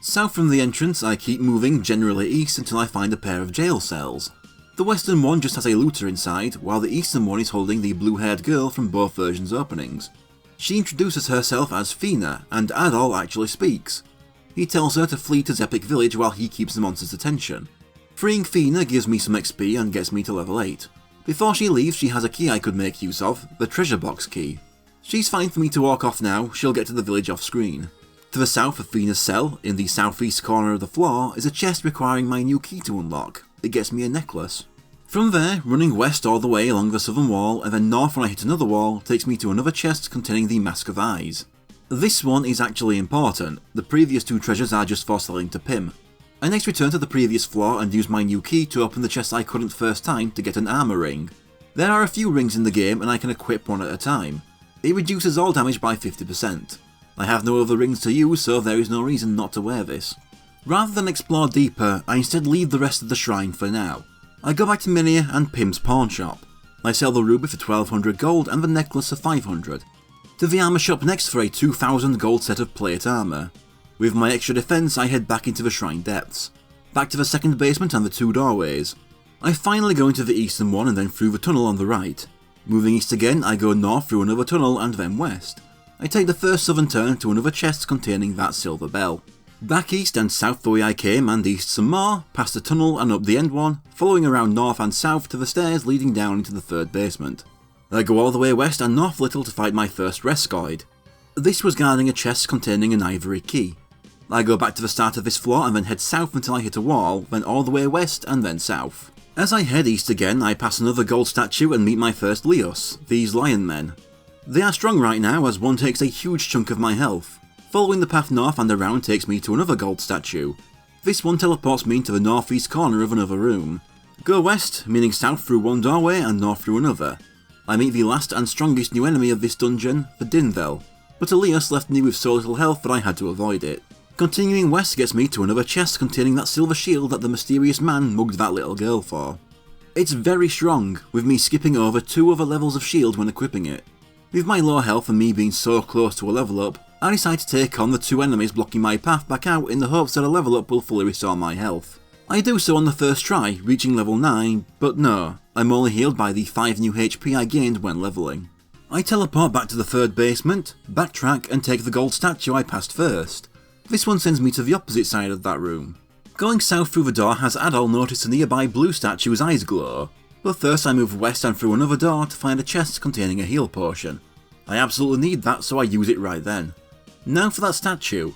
South from the entrance, I keep moving generally east until I find a pair of jail cells. The western one just has a looter inside, while the eastern one is holding the blue-haired girl from both versions' openings. She introduces herself as Fina, and Adol actually speaks. He tells her to flee to Zepik Village while he keeps the monster's attention. Freeing Fina gives me some XP and gets me to level 8. Before she leaves, she has a key I could make use of, the treasure box key. She's fine for me to walk off now, she'll get to the village off screen. To the south of Fina's cell, in the southeast corner of the floor, is a chest requiring my new key to unlock. It gets me a necklace. From there, running west all the way along the southern wall, and then north when I hit another wall, takes me to another chest containing the Mask of Eyes. This one is actually important, the previous two treasures are just for selling to Pim. I next return to the previous floor and use my new key to open the chest I couldn't first time to get an armor ring. There are a few rings in the game and I can equip one at a time. It reduces all damage by 50%. I have no other rings to use, so there is no reason not to wear this. Rather than explore deeper, I instead leave the rest of the shrine for now. I go back to Minia and Pim's pawn shop. I sell the ruby for 1200 gold and the necklace for 500. To the armor shop next for a 2000 gold set of plate armor. With my extra defense, I head back into the shrine depths. Back to the second basement and the two doorways. I finally go into the eastern one and then through the tunnel on the right. Moving east again, I go north through another tunnel and then west. I take the first southern turn to another chest containing that silver bell. Back east and south the way I came and east some more, past the tunnel and up the end one, following around north and south to the stairs leading down into the third basement. I go all the way west and north a little to fight my first Rescoid. This was guarding a chest containing an ivory key. I go back to the start of this floor and then head south until I hit a wall, then all the way west and then south. As I head east again, I pass another gold statue and meet my first Leos, these lion men. They are strong right now as one takes a huge chunk of my health. Following the path north and around takes me to another gold statue. This one teleports me into the northeast corner of another room. Go west, meaning south through one doorway and north through another. I meet the last and strongest new enemy of this dungeon, the Dinvel, but Elias left me with so little health that I had to avoid it. Continuing west gets me to another chest containing that silver shield that the mysterious man mugged that little girl for. It's very strong, with me skipping over 2 other levels of shield when equipping it. With my low health and me being so close to a level up, I decide to take on the 2 enemies blocking my path back out in the hopes that a level up will fully restore my health. I do so on the first try, reaching level 9, but no, I'm only healed by the 5 new HP I gained when leveling. I teleport back to the third basement, backtrack and take the gold statue I passed first. This one sends me to the opposite side of that room. Going south through the door has Adol notice a nearby blue statue's eyes glow, but first I move west and through another door to find a chest containing a heal potion. I absolutely need that, so I use it right then. Now for that statue.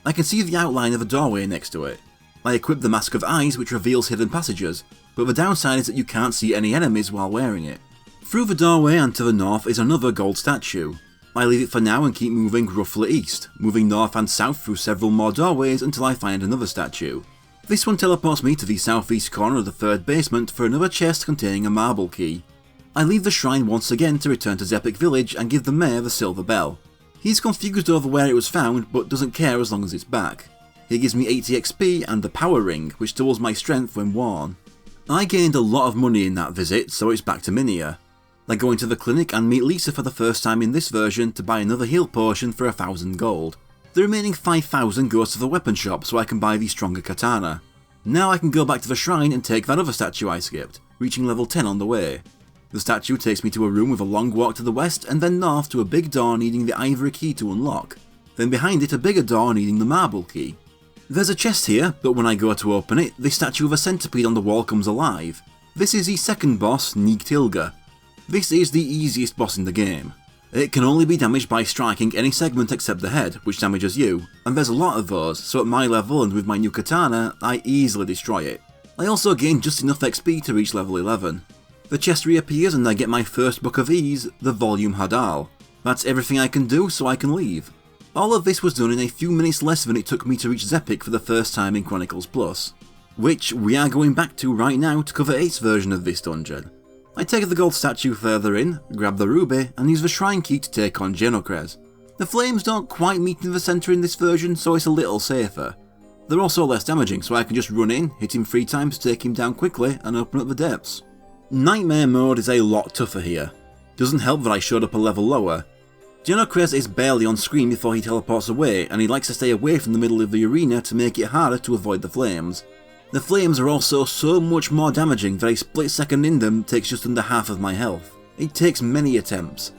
I can see the outline of a doorway next to it. I equip the Mask of Eyes, which reveals hidden passages, but the downside is that you can't see any enemies while wearing it. Through the doorway and to the north is another gold statue. I leave it for now and keep moving roughly east, moving north and south through several more doorways until I find another statue. This one teleports me to the southeast corner of the third basement for another chest containing a marble key. I leave the shrine once again to return to Zepik village and give the mayor the silver bell. He's confused over where it was found but doesn't care as long as it's back. He gives me 80 XP and the power ring, which doubles my strength when worn. I gained a lot of money in that visit, so it's back to Minia. I go into the clinic and meet Lisa for the first time in this version to buy another heal potion for 1000 gold. The remaining 5000 goes to the weapon shop so I can buy the stronger katana. Now I can go back to the shrine and take that other statue I skipped, reaching level 10 on the way. The statue takes me to a room with a long walk to the west and then north to a big door needing the ivory key to unlock. Then behind it a bigger door needing the marble key. There's a chest here, but when I go to open it, the statue of a centipede on the wall comes alive. This is the second boss, Nigtilga. This is the easiest boss in the game. It can only be damaged by striking any segment except the head, which damages you, and there's a lot of those, so at my level and with my new katana, I easily destroy it. I also gain just enough XP to reach level 11. The chest reappears and I get my first Book of Ease, the Volume Hadal. That's everything I can do, so I can leave. All of this was done in a few minutes less than it took me to reach Zepik for the first time in Chronicles Plus, which we are going back to right now to cover 8's version of this dungeon. I take the gold statue further in, grab the ruby, and use the shrine key to take on Genocres. The flames don't quite meet in the centre in this version, so it's a little safer. They're also less damaging, so I can just run in, hit him 3 times to take him down quickly, and open up the depths. Nightmare mode is a lot tougher here. Doesn't help that I showed up a level lower. Genocres is barely on screen before he teleports away, and he likes to stay away from the middle of the arena to make it harder to avoid the flames. The flames are also so much more damaging that a split second in them takes just under half of my health. It takes many attempts.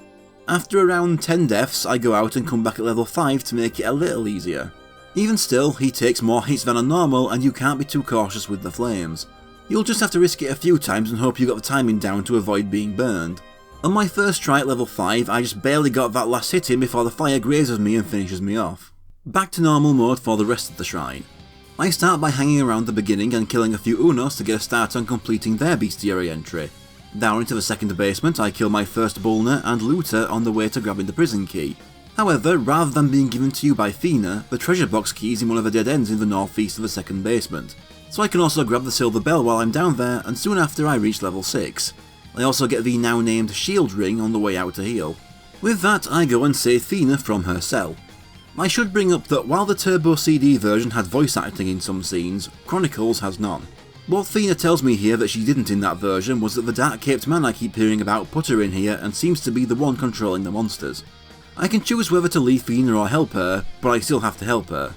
After around 10 deaths, I go out and come back at level 5 to make it a little easier. Even still, he takes more hits than a normal and you can't be too cautious with the flames. You'll just have to risk it a few times and hope you got the timing down to avoid being burned. On my first try at level 5, I just barely got that last hit in before the fire grazes me and finishes me off. Back to normal mode for the rest of the shrine. I start by hanging around the beginning and killing a few Unos to get a start on completing their bestiary entry. Down into the second basement, I kill my first Bullner and Looter on the way to grabbing the prison key. However, rather than being given to you by Fina, the treasure box key is in one of the dead ends in the northeast of the second basement, so I can also grab the silver bell while I'm down there, and soon after I reach level 6. I also get the now named shield ring on the way out to heal. With that, I go and save Fina from her cell. I should bring up that while the Turbo CD version had voice acting in some scenes, Chronicles has none. What Fina tells me here that she didn't in that version was that the dark-caped man I keep hearing about put her in here and seems to be the one controlling the monsters. I can choose whether to leave Fina or help her, but I still have to help her.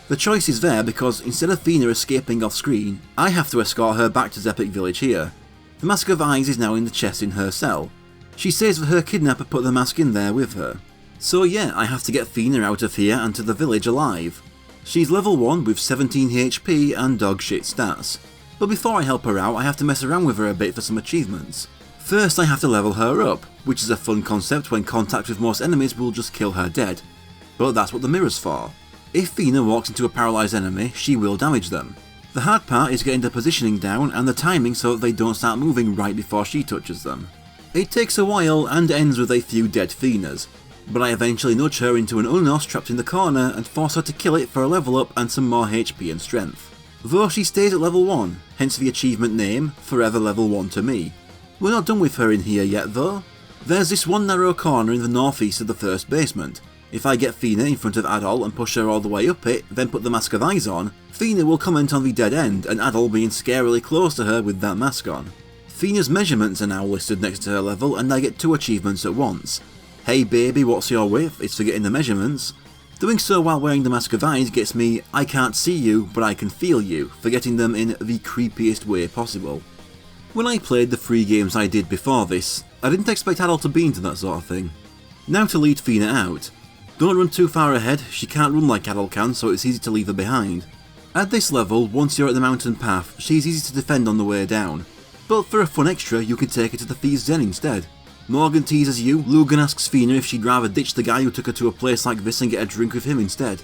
The choice is there because instead of Fina escaping off screen, I have to escort her back to Zepik Village here. The Mask of Eyes is now in the chest in her cell. She says that her kidnapper put the mask in there with her. So yeah, I have to get Fina out of here and to the village alive. She's level 1 with 17 HP and dog shit stats. But before I help her out, I have to mess around with her a bit for some achievements. First I have to level her up, which is a fun concept when contact with most enemies will just kill her dead. But that's what the mirror's for. If Fina walks into a paralysed enemy, she will damage them. The hard part is getting the positioning down and the timing so that they don't start moving right before she touches them. It takes a while and ends with a few dead Finas, but I eventually nudge her into an Unos trapped in the corner and force her to kill it for a level up and some more HP and strength. Though she stays at level 1, hence the achievement name, Forever Level 1 to me. We're not done with her in here yet though. There's this one narrow corner in the northeast of the first basement. If I get Fina in front of Adol and push her all the way up it, then put the Mask of Eyes on, Fina will comment on the dead end and Adol being scarily close to her with that mask on. Fina's measurements are now listed next to her level and I get 2 achievements at once. Hey baby, what's your width? It's for getting the measurements. Doing so while wearing the Mask of Eyes gets me I can't see you, but I can feel you, for getting them in the creepiest way possible. When I played the 3 games I did before this, I didn't expect Adol to be into that sort of thing. Now to lead Fina out. Don't run too far ahead, she can't run like Adol can, so it's easy to leave her behind. At this level, once you're at the mountain path, she's easy to defend on the way down. But for a fun extra, you can take her to the Thieves' Den instead. Morgan teases you, Lugan asks Fina if she'd rather ditch the guy who took her to a place like this and get a drink with him instead.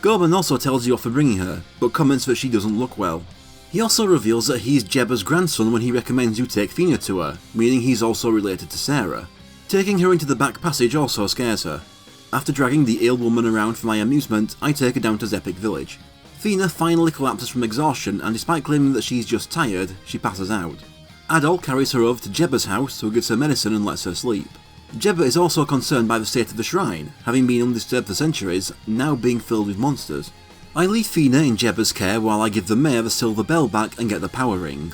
Gorman also tells you off for bringing her, but comments that she doesn't look well. He also reveals that he's Jebba's grandson when he recommends you take Fina to her, meaning he's also related to Sarah. Taking her into the back passage also scares her. After dragging the ill woman around for my amusement, I take her down to Zepik Village. Fina finally collapses from exhaustion and despite claiming that she's just tired, she passes out. Adol carries her over to Jebba's house who gives her medicine and lets her sleep. Jebba is also concerned by the state of the shrine, having been undisturbed for centuries, now being filled with monsters. I leave Fina in Jebba's care while I give the mayor the silver bell back and get the power ring.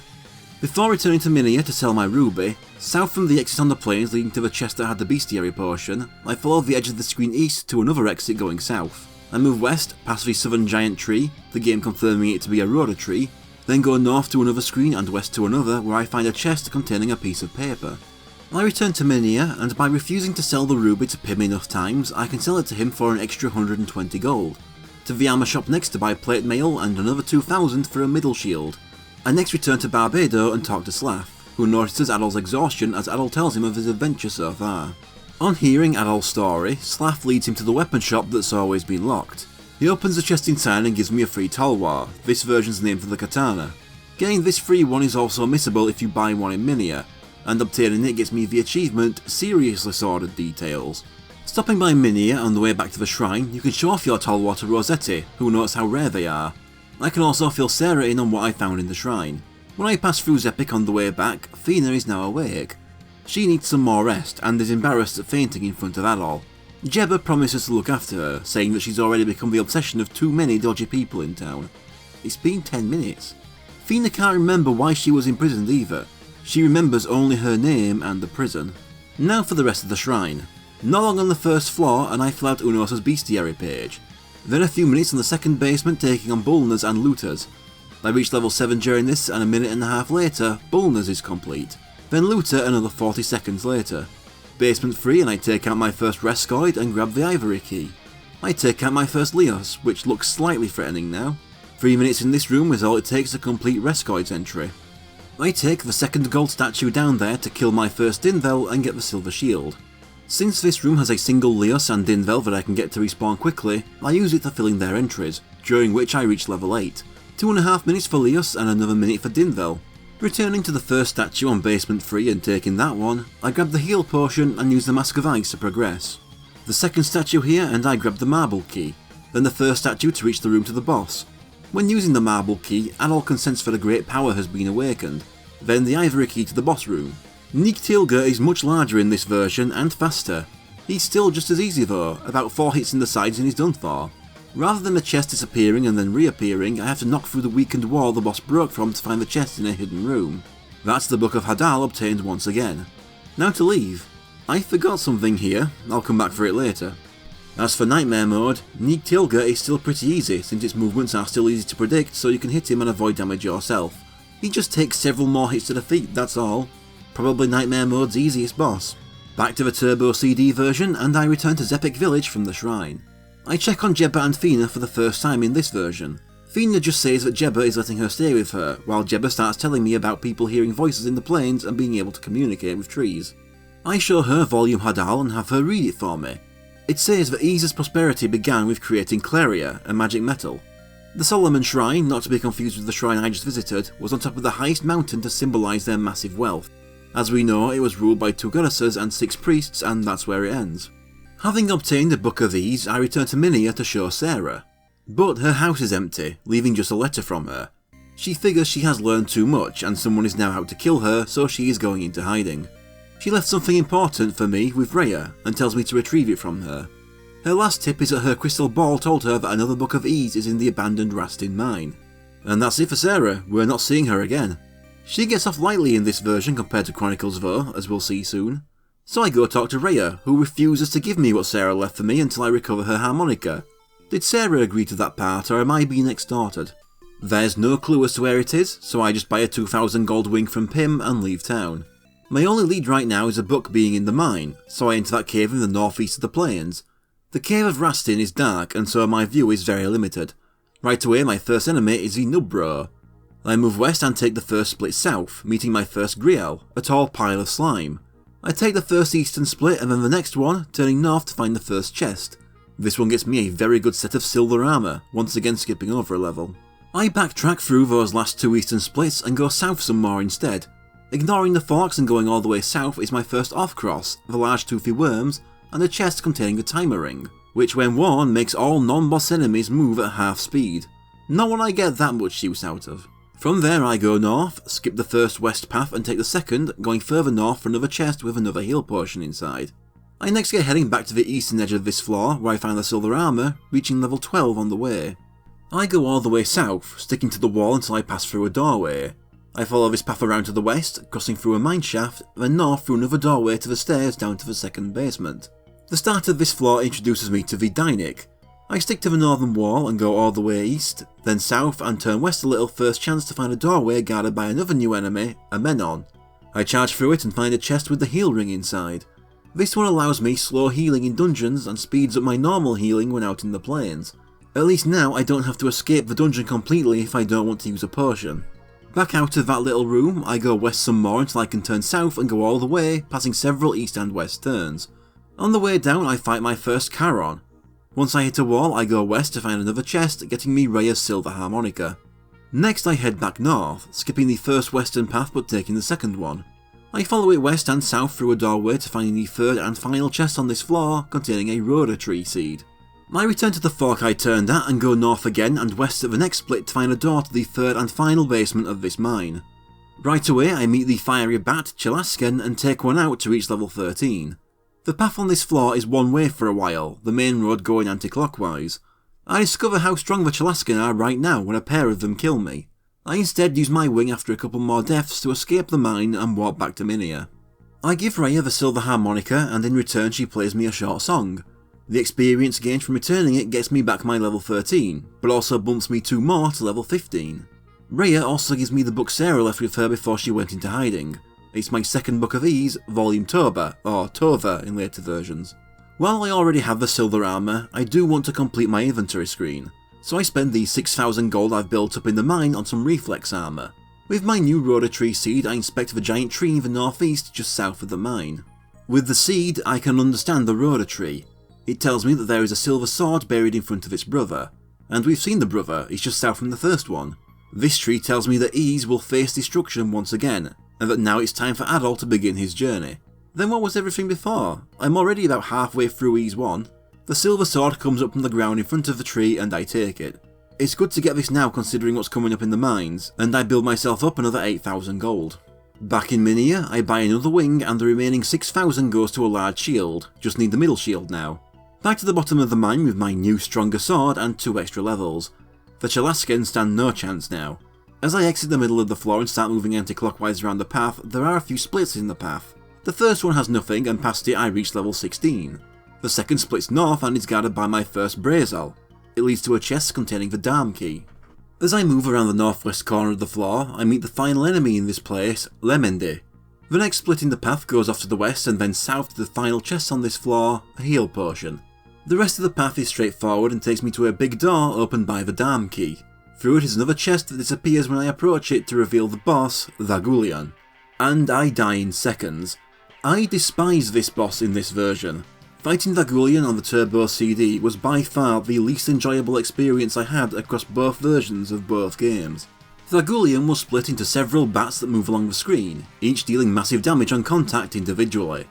Before returning to Minia to sell my ruby, south from the exit on the plains leading to the chest that had the bestiary potion, I follow the edge of the screen east to another exit going south. I move west, past the southern giant tree, the game confirming it to be a Rhoda tree, then go north to another screen and west to another where I find a chest containing a piece of paper. I return to Minia and by refusing to sell the ruby to Pim enough times, I can sell it to him for an extra 120 gold. To the armour shop next to buy plate mail and another 2,000 for a middle shield. I next return to Barbado and talk to Slaff, who notices Adol's exhaustion as Adol tells him of his adventure so far. On hearing Adol's story, Slaff leads him to the weapon shop that's always been locked. He opens the chest inside and gives me a free Talwar, this version's name for the katana. Getting this free one is also missable if you buy one in Minia, and obtaining it gets me the achievement Seriously Sordid Details. Stopping by Minia on the way back to the shrine, you can show off your Talwar to Rossetti, who notes how rare they are. I can also fill Sarah in on what I found in the shrine. When I pass through Zepik on the way back, Fina is now awake. She needs some more rest and is embarrassed at fainting in front of Adol. Jebba promises to look after her, saying that she's already become the obsession of too many dodgy people in town. It's been 10 minutes. Fina can't remember why she was imprisoned either. She remembers only her name and the prison. Now for the rest of the shrine. Not long on the first floor and I fill out Unos' bestiary page. Then a few minutes on the second basement taking on Bullners and Looters. I reach level 7 during this and a minute and a half later, Bullners is complete. Then Looter another 40 seconds later. Basement 3 and I take out my first Rescoid and grab the Ivory Key. I take out my first Leos, which looks slightly threatening now. 3 minutes in this room is all it takes to complete Rescoid's entry. I take the second gold statue down there to kill my first Dinvel and get the silver shield. Since this room has a single Leos and Dinvel that I can get to respawn quickly, I use it to fill in their entries, during which I reach level 8. 2.5 minutes for Leos and another minute for Dinvel. Returning to the first statue on basement 3 and taking that one, I grab the heal potion and use the Mask of Ice to progress. The second statue here and I grab the marble key, then the first statue to reach the room to the boss. When using the marble key, Adol can sense that a great power has been awakened, then the ivory key to the boss room. Nighttilga is much larger in this version and faster. He's still just as easy though, about 4 hits in the sides and he's done for. Rather than the chest disappearing and then reappearing, I have to knock through the weakened wall the boss broke from to find the chest in a hidden room. That's the Book of Hadal obtained once again. Now to leave. I forgot something here, I'll come back for it later. As for Nightmare mode, Nighttilga is still pretty easy since its movements are still easy to predict so you can hit him and avoid damage yourself. He just takes several more hits to defeat, that's all. Probably Nightmare mode's easiest boss. Back to the Turbo CD version and I return to Zepik Village from the shrine. I check on Jebba and Fina for the first time in this version. Fina just says that Jebba is letting her stay with her, while Jebba starts telling me about people hearing voices in the plains and being able to communicate with trees. I show her Volume Hadal and have her read it for me. It says that Ys's prosperity began with creating Cleria, a magic metal. The Solomon Shrine, not to be confused with the shrine I just visited, was on top of the highest mountain to symbolise their massive wealth. As we know, it was ruled by 2 goddesses and 6 priests, and that's where it ends. Having obtained a Book of Ys, I return to Minia to show Sarah. But her house is empty, leaving just a letter from her. She figures she has learned too much and someone is now out to kill her, so she is going into hiding. She left something important for me with Rhea and tells me to retrieve it from her. Her last tip is that her crystal ball told her that another Book of Ys is in the abandoned Rastin mine. And that's it for Sarah, we're not seeing her again. She gets off lightly in this version compared to Chronicles though, as we'll see soon. So I go talk to Rhea, who refuses to give me what Sarah left for me until I recover her harmonica. Did Sarah agree to that part, or am I being extorted? There's no clue as to where it is, so I just buy a 2,000 gold wing from Pim and leave town. My only lead right now is a book being in the mine, so I enter that cave in the northeast of the plains. The cave of Rastin is dark, and so my view is very limited. Right away my first enemy is the Nubbro. I move west and take the first split south, meeting my first Griel, a tall pile of slime. I take the first eastern split and then the next one, turning north to find the first chest. This one gets me a very good set of silver armour, once again skipping over a level. I backtrack through those last 2 eastern splits and go south some more instead. Ignoring the forks and going all the way south is my first off-cross, the large toothy worms, and a chest containing a timer ring, which when worn makes all non-boss enemies move at half speed. Not one I get that much use out of. From there I go north, skip the first west path and take the second, going further north for another chest with another heal potion inside. I next get heading back to the eastern edge of this floor, where I find the silver armour, reaching level 12 on the way. I go all the way south, sticking to the wall until I pass through a doorway. I follow this path around to the west, crossing through a mine shaft, then north through another doorway to the stairs down to the second basement. The start of this floor introduces me to the Dynic. I stick to the northern wall and go all the way east, then south and turn west a little first chance to find a doorway guarded by another new enemy, a Menon. I charge through it and find a chest with the heal ring inside. This one allows me slow healing in dungeons and speeds up my normal healing when out in the plains. At least now I don't have to escape the dungeon completely if I don't want to use a potion. Back out of that little room, I go west some more until I can turn south and go all the way, passing several east and west turns. On the way down I fight my first Charon. Once I hit a wall, I go west to find another chest, getting me Rhea's silver harmonica. Next I head back north, skipping the first western path but taking the second one. I follow it west and south through a doorway to finding the third and final chest on this floor, containing a Rhoda tree seed. I return to the fork I turned at and go north again and west at the next split to find a door to the third and final basement of this mine. Right away I meet the fiery bat, Chelasken, and take one out to reach level 13. The path on this floor is one way for a while, the main road going anti-clockwise. I discover how strong the Chelasken are right now when a pair of them kill me. I instead use my wing after a couple more deaths to escape the mine and walk back to Minia. I give Rhea the silver harmonica and in return she plays me a short song. The experience gained from returning it gets me back my level 13, but also bumps me 2 more to level 15. Rhea also gives me the book Sarah left with her before she went into hiding. It's my second Book of Ys, Volume Toba, or Tova in later versions. While I already have the silver armour, I do want to complete my inventory screen, so I spend the 6,000 gold I've built up in the mine on some reflex armour. With my new Rhoda Tree seed, I inspect the giant tree in the northeast just south of the mine. With the seed, I can understand the Rhoda Tree. It tells me that there is a silver sword buried in front of its brother, and we've seen the brother, it's just south from the first one. This tree tells me that Ys will face destruction once again, and that now it's time for Adol to begin his journey. Then what was everything before? I'm already about halfway through Ys 1. The silver sword comes up from the ground in front of the tree and I take it. It's good to get this now considering what's coming up in the mines, and I build myself up another 8,000 gold. Back in Minia, I buy another wing and the remaining 6,000 goes to a large shield, just need the middle shield now. Back to the bottom of the mine with my new stronger sword and 2 extra levels. The Chalasken stand no chance now. As I exit the middle of the floor and start moving anti-clockwise around the path, there are a few splits in the path. The first one has nothing and past it I reach level 16. The second splits north and is guarded by my first Brazal. It leads to a chest containing the Dharm key. As I move around the northwest corner of the floor, I meet the final enemy in this place, Lemende. The next split in the path goes off to the west and then south to the final chest on this floor, a heal potion. The rest of the path is straightforward and takes me to a big door opened by the Dharm key. Through it is another chest that disappears when I approach it to reveal the boss, Thargulion. And I die in seconds. I despise this boss in this version. Fighting Thargulion on the Turbo CD was by far the least enjoyable experience I had across both versions of both games. Thargulion will split into several bats that move along the screen, each dealing massive damage on contact individually.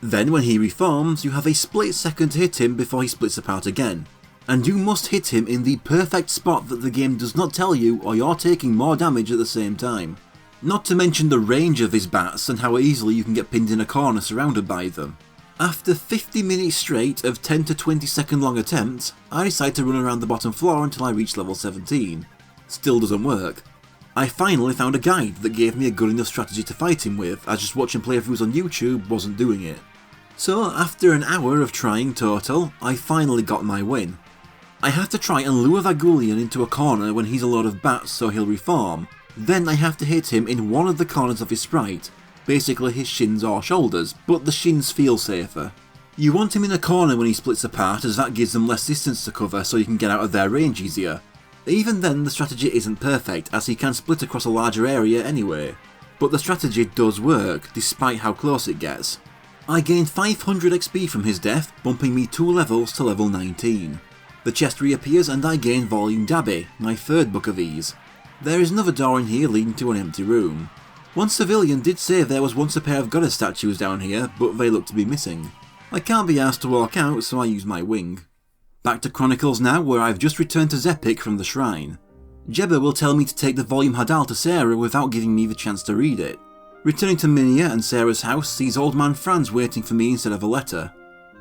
Then when he reforms, you have a split second to hit him before he splits apart again, and you must hit him in the perfect spot that the game does not tell you or you're taking more damage at the same time. Not to mention the range of his bats and how easily you can get pinned in a corner surrounded by them. After 50 minutes straight of 10 to 20 second long attempts, I decide to run around the bottom floor until I reach level 17. Still doesn't work. I finally found a guide that gave me a good enough strategy to fight him with, as just watching playthroughs on YouTube wasn't doing it. So after an hour of trying total, I finally got my win. I have to try and lure Thargulion into a corner when he's a load of bats so he'll reform. Then I have to hit him in one of the corners of his sprite, basically his shins or shoulders, but the shins feel safer. You want him in a corner when he splits apart as that gives them less distance to cover so you can get out of their range easier. Even then the strategy isn't perfect as he can split across a larger area anyway, but the strategy does work despite how close it gets. I gained 500 XP from his death, bumping me 2 levels to level 19. The chest reappears and I gain Volume Dabi, my third book of Ys. There is another door in here leading to an empty room. One civilian did say there was once a pair of goddess statues down here, but they look to be missing. I can't be asked to walk out, so I use my wing. Back to Chronicles now, where I've just returned to Zepik from the shrine. Jebba will tell me to take the Volume Hadal to Sarah without giving me the chance to read it. Returning to Minia and Sarah's house sees Old Man Franz waiting for me instead of a letter.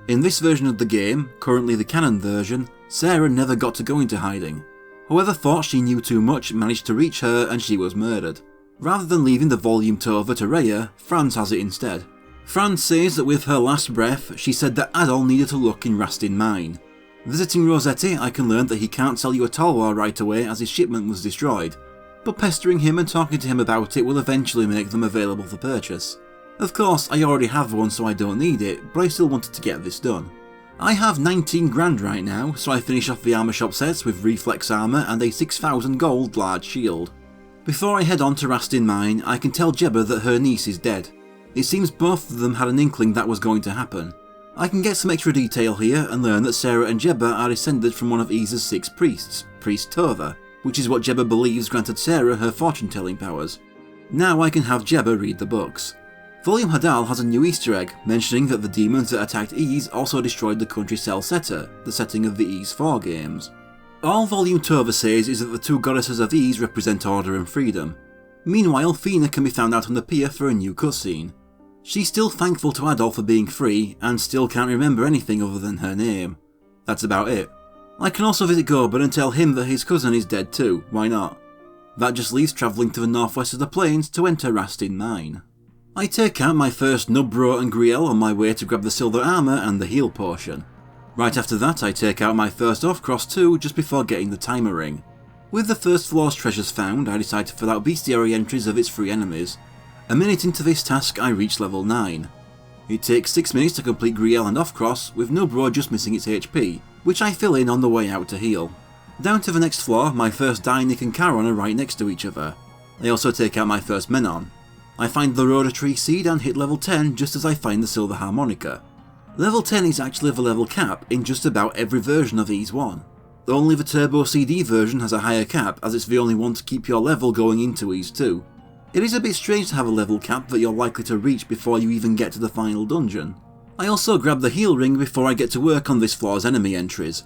In this version of the game, currently the canon version, Sarah never got to go into hiding. Whoever thought she knew too much managed to reach her and she was murdered. Rather than leaving the volume over to Rhea, Franz has it instead. Franz says that with her last breath, she said that Adol needed to look in Rastin Mine. Visiting Rossetti, I can learn that he can't sell you a Tolwar right away as his shipment was destroyed, but pestering him and talking to him about it will eventually make them available for purchase. Of course, I already have one so I don't need it, but I still wanted to get this done. I have 19 grand right now, so I finish off the armour shop sets with reflex armour and a 6,000 gold large shield. Before I head on to Rastin Mine, I can tell Jebba that her niece is dead. It seems both of them had an inkling that was going to happen. I can get some extra detail here and learn that Sarah and Jebba are descended from one of Ys's 6 priests, Priest Tova, which is what Jebba believes granted Sarah her fortune-telling powers. Now I can have Jebba read the books. Volume Hadal has a new Easter egg, mentioning that the demons that attacked Ys also destroyed the country Celseta, the setting of the Ys 4 games. All Volume Tova says is that the 2 goddesses of Ys represent order and freedom. Meanwhile, Fina can be found out on the pier for a new cutscene. She's still thankful to Adol for being free, and still can't remember anything other than her name. That's about it. I can also visit Gorbin and tell him that his cousin is dead too, why not? That just leaves travelling to the northwest of the plains to enter Rastin Mine. I take out my first Nubro and Griel on my way to grab the silver armour and the heal potion. Right after that I take out my first off-cross too, just before getting the timer ring. With the first floor's treasures found, I decide to fill out bestiary entries of its free enemies. A minute into this task I reach level 9. It takes 6 minutes to complete Griel and off-cross, with Nubro just missing its HP, which I fill in on the way out to heal. Down to the next floor, my first Dynick and Charon are right next to each other. I also take out my first Menon. I find the Rhoda Tree Seed and hit level 10 just as I find the Silver Harmonica. Level 10 is actually the level cap in just about every version of Ys 1. Only the Turbo CD version has a higher cap, as it's the only one to keep your level going into Ys 2. It is a bit strange to have a level cap that you're likely to reach before you even get to the final dungeon. I also grab the heal ring before I get to work on this floor's enemy entries.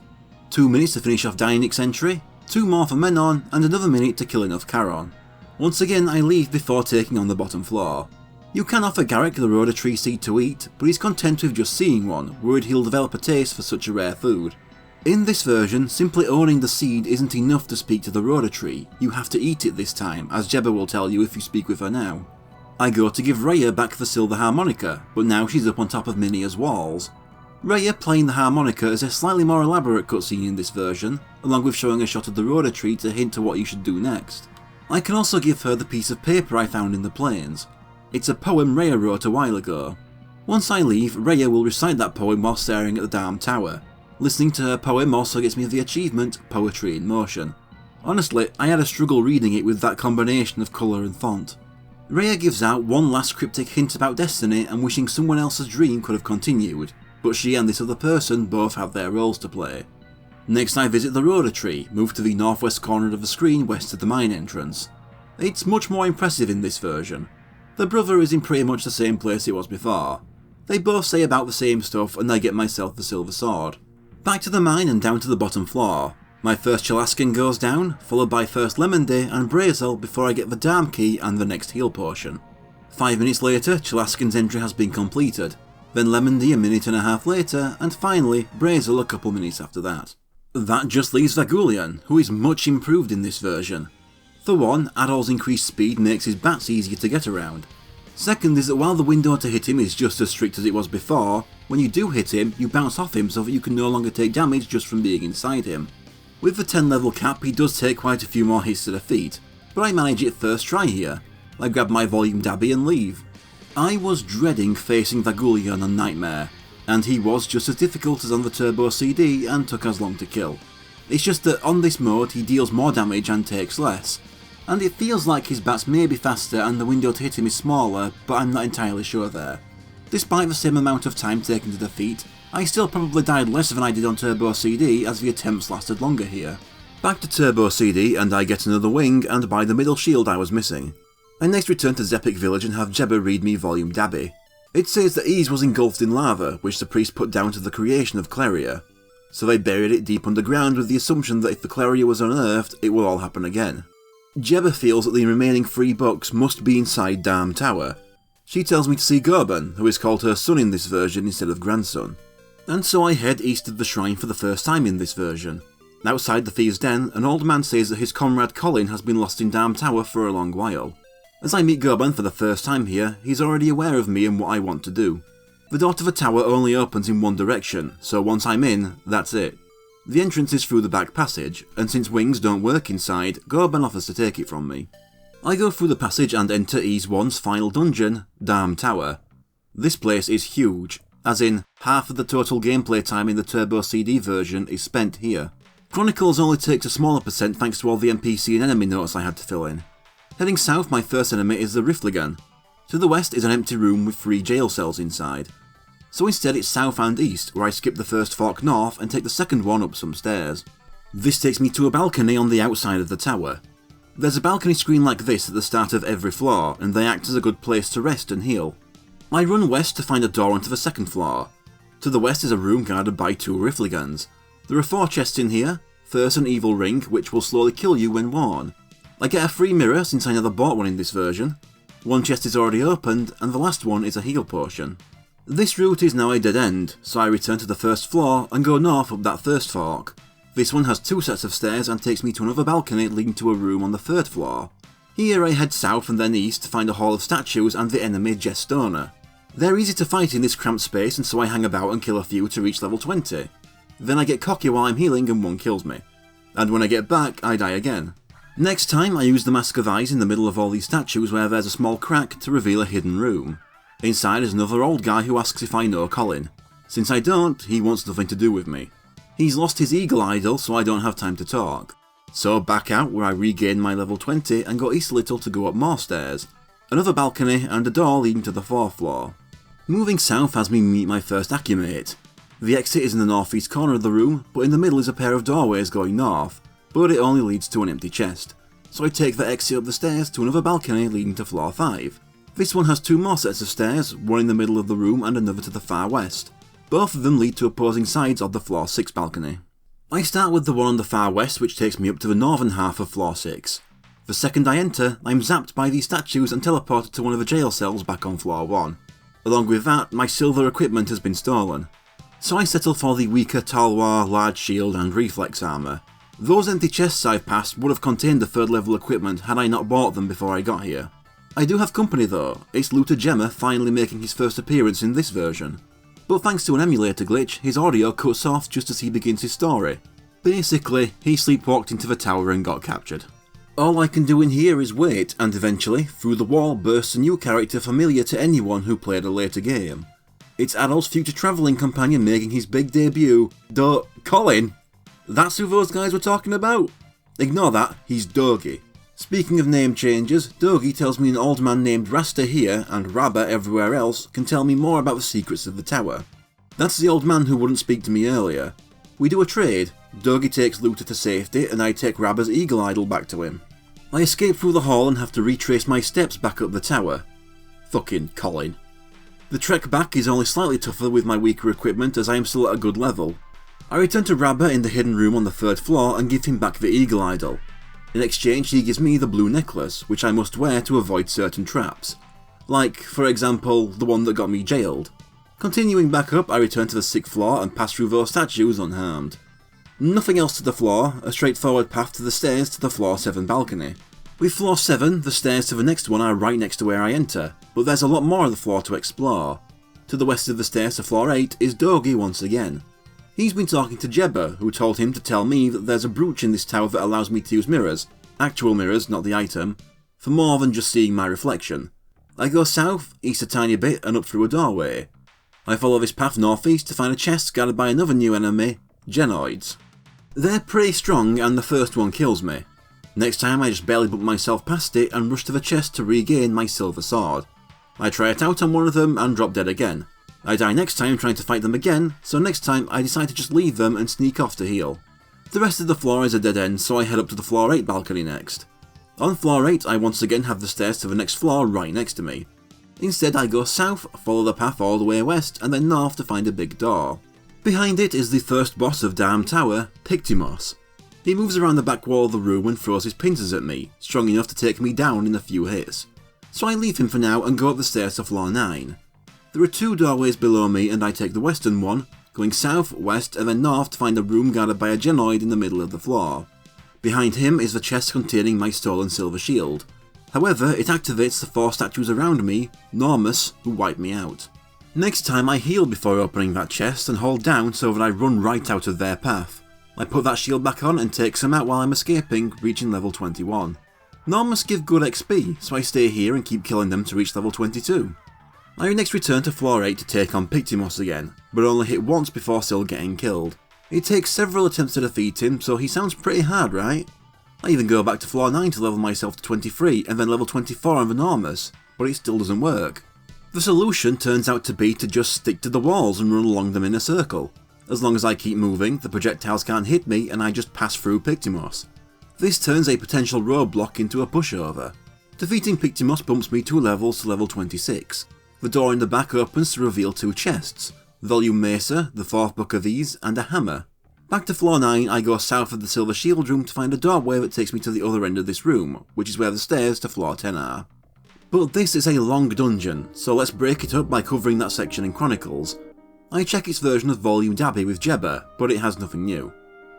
2 minutes to finish off Dionyk's entry, 2 more for Menon, and another minute to kill enough Charon. Once again I leave before taking on the bottom floor. You can offer Garrick the Rhoda Tree Seed to eat, but he's content with just seeing one, worried he'll develop a taste for such a rare food. In this version, simply owning the seed isn't enough to speak to the Rhoda Tree, you have to eat it this time, as Jebba will tell you if you speak with her now. I go to give Rhea back the Silver Harmonica, but now she's up on top of Minia's walls. Rhea playing the harmonica is a slightly more elaborate cutscene in this version, along with showing a shot of the Rhoda Tree to hint to what you should do next. I can also give her the piece of paper I found in the plains. It's a poem Rhea wrote a while ago. Once I leave, Rhea will recite that poem while staring at the Dharm Tower. Listening to her poem also gets me the achievement, Poetry in Motion. Honestly, I had a struggle reading it with that combination of colour and font. Rhea gives out one last cryptic hint about destiny and wishing someone else's dream could have continued, but she and this other person both have their roles to play. Next I visit the Rhoda Tree, move to the northwest corner of the screen west of the mine entrance. It's much more impressive in this version. The brother is in pretty much the same place it was before. They both say about the same stuff and I get myself the silver sword. Back to the mine and down to the bottom floor. My first Chalaskan goes down, followed by first Lemonday and Brazel before I get the Dharm Key and the next heal potion. 5 minutes later, Chalaskan's entry has been completed. Then Lemonday a minute and a half later, and finally Brazel a couple minutes after that. That just leaves Vagulian, who is much improved in this version. For one, Adol's increased speed makes his bats easier to get around. Second is that while the window to hit him is just as strict as it was before, when you do hit him, you bounce off him so that you can no longer take damage just from being inside him. With the 10 level cap, he does take quite a few more hits to the feet, but I manage it first try here. I grab my volume dabby and leave. I was dreading facing Vagulian on Nightmare, and he was just as difficult as on the Turbo CD and took as long to kill. It's just that on this mode he deals more damage and takes less, and it feels like his bats may be faster and the window to hit him is smaller, but I'm not entirely sure there. Despite the same amount of time taken to defeat, I still probably died less than I did on Turbo CD as the attempts lasted longer here. Back to Turbo CD and I get another wing and buy the middle shield I was missing. I next return to Zepik Village and have Jebba read me Volume Dabby. It says that Ys was engulfed in lava, which the priest put down to the creation of Cleria. So they buried it deep underground with the assumption that if the Cleria was unearthed, it will all happen again. Jebba feels that the remaining 3 books must be inside Dharm Tower. She tells me to see Goban, who is called her son in this version instead of grandson. And so I head east of the shrine for the first time in this version. Outside the Thieves' Den, an old man says that his comrade Colin has been lost in Dharm Tower for a long while. As I meet Goban for the first time here, he's already aware of me and what I want to do. The door to the tower only opens in one direction, so once I'm in, that's it. The entrance is through the back passage, and since wings don't work inside, Goban offers to take it from me. I go through the passage and enter Ys 1's final dungeon, Dharm Tower. This place is huge, as in, half of the total gameplay time in the Turbo CD version is spent here. Chronicles only takes a smaller percent thanks to all the NPC and enemy notes I had to fill in. Heading south, my first enemy is the Rifligan. To the west is an empty room with 3 jail cells inside. So instead it's south and east, where I skip the first fork north and take the second one up some stairs. This takes me to a balcony on the outside of the tower. There's a balcony screen like this at the start of every floor, and they act as a good place to rest and heal. I run west to find a door onto the second floor. To the west is a room guarded by 2 Rifligans. There are 4 chests in here, first an evil ring, which will slowly kill you when worn. I get a free mirror since I never bought one in this version. 1 chest is already opened, and the last one is a heal potion. This route is now a dead end, so I return to the first floor and go north up that first fork. This one has 2 sets of stairs and takes me to another balcony leading to a room on the 3rd floor. Here I head south and then east to find a hall of statues and the enemy Jestona. They're easy to fight in this cramped space, and so I hang about and kill a few to reach level 20. Then I get cocky while I'm healing and one kills me. And when I get back, I die again. Next time I use the Mask of Eyes in the middle of all these statues where there's a small crack to reveal a hidden room. Inside is another old guy who asks if I know Colin. Since I don't, he wants nothing to do with me. He's lost his eagle idol, so I don't have time to talk. So back out where I regain my level 20 and go east a little to go up more stairs. Another balcony and a door leading to the 4th floor. Moving south has me meet my first Accumate. The exit is in the northeast corner of the room, but in the middle is a pair of doorways going north, but it only leads to an empty chest. So I take the exit up the stairs to another balcony leading to floor 5. This one has 2 more sets of stairs, one in the middle of the room and another to the far west. Both of them lead to opposing sides of the floor 6 balcony. I start with the one on the far west, which takes me up to the northern half of floor 6. The second I enter, I'm zapped by these statues and teleported to one of the jail cells back on floor 1. Along with that, my silver equipment has been stolen. So I settle for the weaker Talwar, large shield and reflex armour. Those empty chests I've passed would have contained the 3rd level equipment had I not bought them before I got here. I do have company though, it's Looter Gemma finally making his first appearance in this version. But thanks to an emulator glitch, his audio cuts off just as he begins his story. Basically, he sleepwalked into the tower and got captured. All I can do in here is wait, and eventually, through the wall bursts a new character familiar to anyone who played a later game. It's Adol's future travelling companion making his big debut, Colin? That's who those guys were talking about? Ignore that, he's Dogi. Speaking of name changes, Dogi tells me an old man named Rasta here, and Rabba everywhere else, can tell me more about the secrets of the tower. That's the old man who wouldn't speak to me earlier. We do a trade. Dogi takes Looter to safety, and I take Rabba's eagle idol back to him. I escape through the hall and have to retrace my steps back up the tower. Fucking Colin. The trek back is only slightly tougher with my weaker equipment as I am still at a good level. I return to Rabba in the hidden room on the 3rd floor and give him back the eagle idol. In exchange he gives me the blue necklace, which I must wear to avoid certain traps. Like, for example, the one that got me jailed. Continuing back up, I return to the 6th floor and pass through those statues unharmed. Nothing else to the floor, a straightforward path to the stairs to the floor 7 balcony. With floor 7, the stairs to the next one are right next to where I enter, but there's a lot more of the floor to explore. To the west of the stairs to floor 8 is Dogi once again. He's been talking to Jebba, who told him to tell me that there's a brooch in this tower that allows me to use mirrors, actual mirrors, not the item, for more than just seeing my reflection. I go south, east a tiny bit, and up through a doorway. I follow this path northeast to find a chest guarded by another new enemy, Genoids. They're pretty strong and the first one kills me. Next time I just barely bump myself past it and rush to the chest to regain my silver sword. I try it out on one of them and drop dead again. I die next time trying to fight them again, so next time I decide to just leave them and sneak off to heal. The rest of the floor is a dead end, so I head up to the floor 8 balcony next. On floor 8 I once again have the stairs to the next floor right next to me. Instead I go south, follow the path all the way west, and then north to find a big door. Behind it is the first boss of Darm Tower, Pictimos. He moves around the back wall of the room and throws his pincers at me, strong enough to take me down in a few hits. So I leave him for now and go up the stairs to floor 9. There are 2 doorways below me and I take the western one, going south, west and then north to find a room guarded by a Genoid in the middle of the floor. Behind him is the chest containing my stolen silver shield. However, it activates the 4 statues around me, Normus, who wipe me out. Next time I heal before opening that chest and hold down so that I run right out of their path. I put that shield back on and take some out while I'm escaping, reaching level 21. Normus give good XP, so I stay here and keep killing them to reach level 22. I next return to floor 8 to take on Pictimos again, but only hit once before still getting killed. It takes several attempts to defeat him, so he sounds pretty hard, right? I even go back to floor 9 to level myself to 23 and then level 24 on the Normus, but it still doesn't work. The solution turns out to be to just stick to the walls and run along them in a circle. As long as I keep moving, the projectiles can't hit me and I just pass through Pictimos. This turns a potential roadblock into a pushover. Defeating Pictimos bumps me 2 levels to level 26. The door in the back opens to reveal 2 chests, Volume Mesa, the 4th book of these, and a hammer. Back to floor 9 I go south of the silver shield room to find a doorway that takes me to the other end of this room, which is where the stairs to floor 10 are. But this is a long dungeon, so let's break it up by covering that section in Chronicles. I check its version of Volume Dabby with Jebba, but it has nothing new.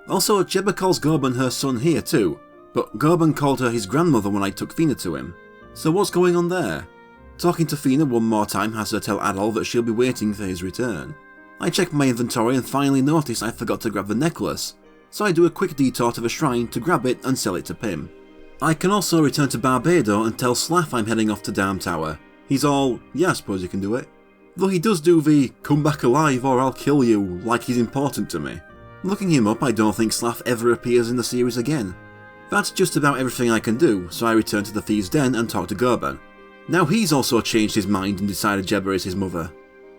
Also, Jebba calls Goban her son here too, but Goban called her his grandmother when I took Fina to him. So what's going on there? Talking to Fina one more time has her tell Adol that she'll be waiting for his return. I check my inventory and finally notice I forgot to grab the necklace, so I do a quick detour to the shrine to grab it and sell it to Pim. I can also return to Barbado and tell Slaff I'm heading off to Darm Tower. He's all, yeah, I suppose you can do it. Though he does do the, come back alive or I'll kill you, like he's important to me. Looking him up, I don't think Slaff ever appears in the series again. That's just about everything I can do, so I return to the Thieves' Den and talk to Goban. Now he's also changed his mind and decided Jebba is his mother.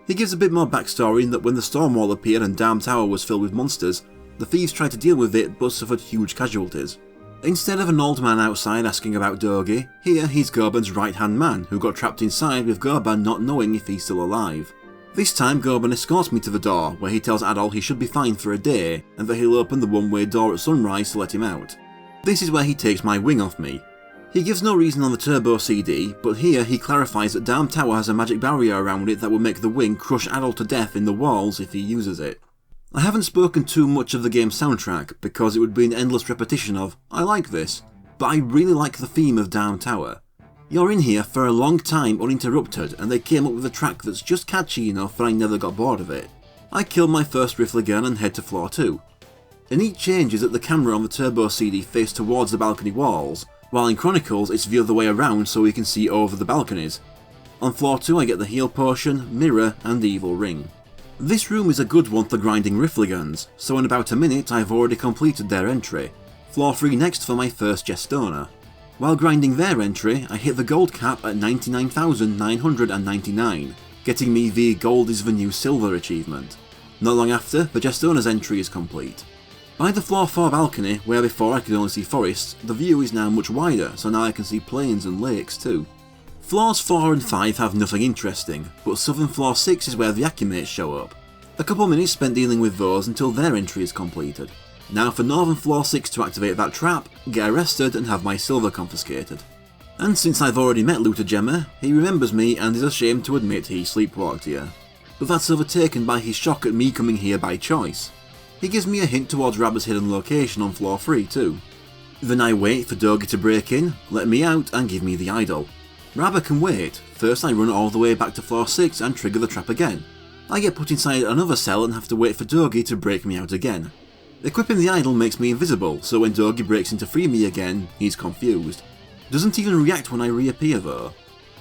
He gives a bit more backstory in that when the storm wall appeared and Darm Tower was filled with monsters, the thieves tried to deal with it but suffered huge casualties. Instead of an old man outside asking about Dogi, here he's Goban's right-hand man who got trapped inside with Goban not knowing if he's still alive. This time Goban escorts me to the door, where he tells Adol he should be fine for a day and that he'll open the one-way door at sunrise to let him out. This is where he takes my wing off me. He gives no reason on the Turbo CD, but here he clarifies that Darm Tower has a magic barrier around it that will make the wing crush Adol to death in the walls if he uses it. I haven't spoken too much of the game's soundtrack, because it would be an endless repetition of, I like this, but I really like the theme of Darm Tower. You're in here for a long time uninterrupted, and they came up with a track that's just catchy enough that I never got bored of it. I kill my first rifle again and head to floor 2. A neat change is that the camera on the Turbo CD faces towards the balcony walls, while in Chronicles it's the other way around so we can see over the balconies. On floor 2 I get the heal potion, mirror and the evil ring. This room is a good one for grinding Rifligans, so in about a minute I've already completed their entry. Floor 3 next for my first Gestona. While grinding their entry, I hit the gold cap at 99,999, getting me the gold is the new silver achievement. Not long after, the Gestona's entry is complete. By the floor 4 balcony, where before I could only see forests, the view is now much wider, so now I can see plains and lakes too. Floors 4 and 5 have nothing interesting, but southern floor 6 is where the Acumates show up. A couple minutes spent dealing with those until their entry is completed. Now for northern floor 6 to activate that trap, get arrested and have my silver confiscated. And since I've already met Looter Gemma, he remembers me and is ashamed to admit he sleepwalked here. But that's overtaken by his shock at me coming here by choice. He gives me a hint towards Rabba's hidden location on floor 3 too. Then I wait for Dogi to break in, let me out and give me the idol. Rabba can wait. First I run all the way back to floor 6 and trigger the trap again. I get put inside another cell and have to wait for Dogi to break me out again. Equipping the idol makes me invisible, so when Dogi breaks in to free me again, he's confused. Doesn't even react when I reappear though.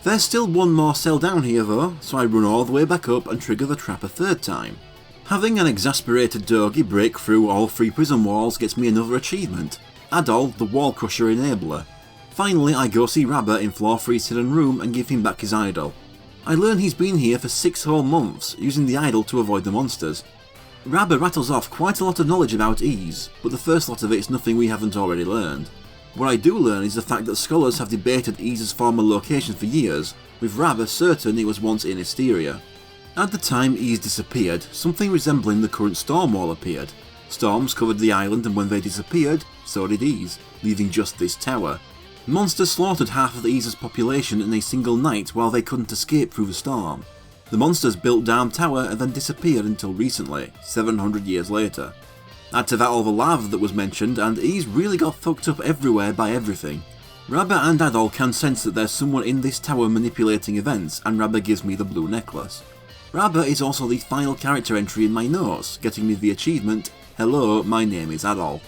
There's still one more cell down here though, so I run all the way back up and trigger the trap a third time. Having an exasperated Dogi break through all 3 prison walls gets me another achievement, Adol, the Wall Crusher Enabler. Finally I go see Rabba in floor 3's hidden room and give him back his idol. I learn he's been here for 6 whole months, using the idol to avoid the monsters. Rabba rattles off quite a lot of knowledge about Ys, but the first lot of it is nothing we haven't already learned. What I do learn is the fact that scholars have debated Ys's former location for years, with Rabba certain it was once in Hysteria. At the time Ys disappeared, something resembling the current storm wall appeared. Storms covered the island and when they disappeared, so did Ys, leaving just this tower. Monsters slaughtered half of Ys's population in a single night while they couldn't escape through the storm. The monsters built Darm Tower and then disappeared until recently, 700 years later. Add to that all the lava that was mentioned and Ys really got fucked up everywhere by everything. Rabba and Adol can sense that there's someone in this tower manipulating events and Rabba gives me the blue necklace. Rabba is also the final character entry in my notes, getting me the achievement, Hello, my name is Adol.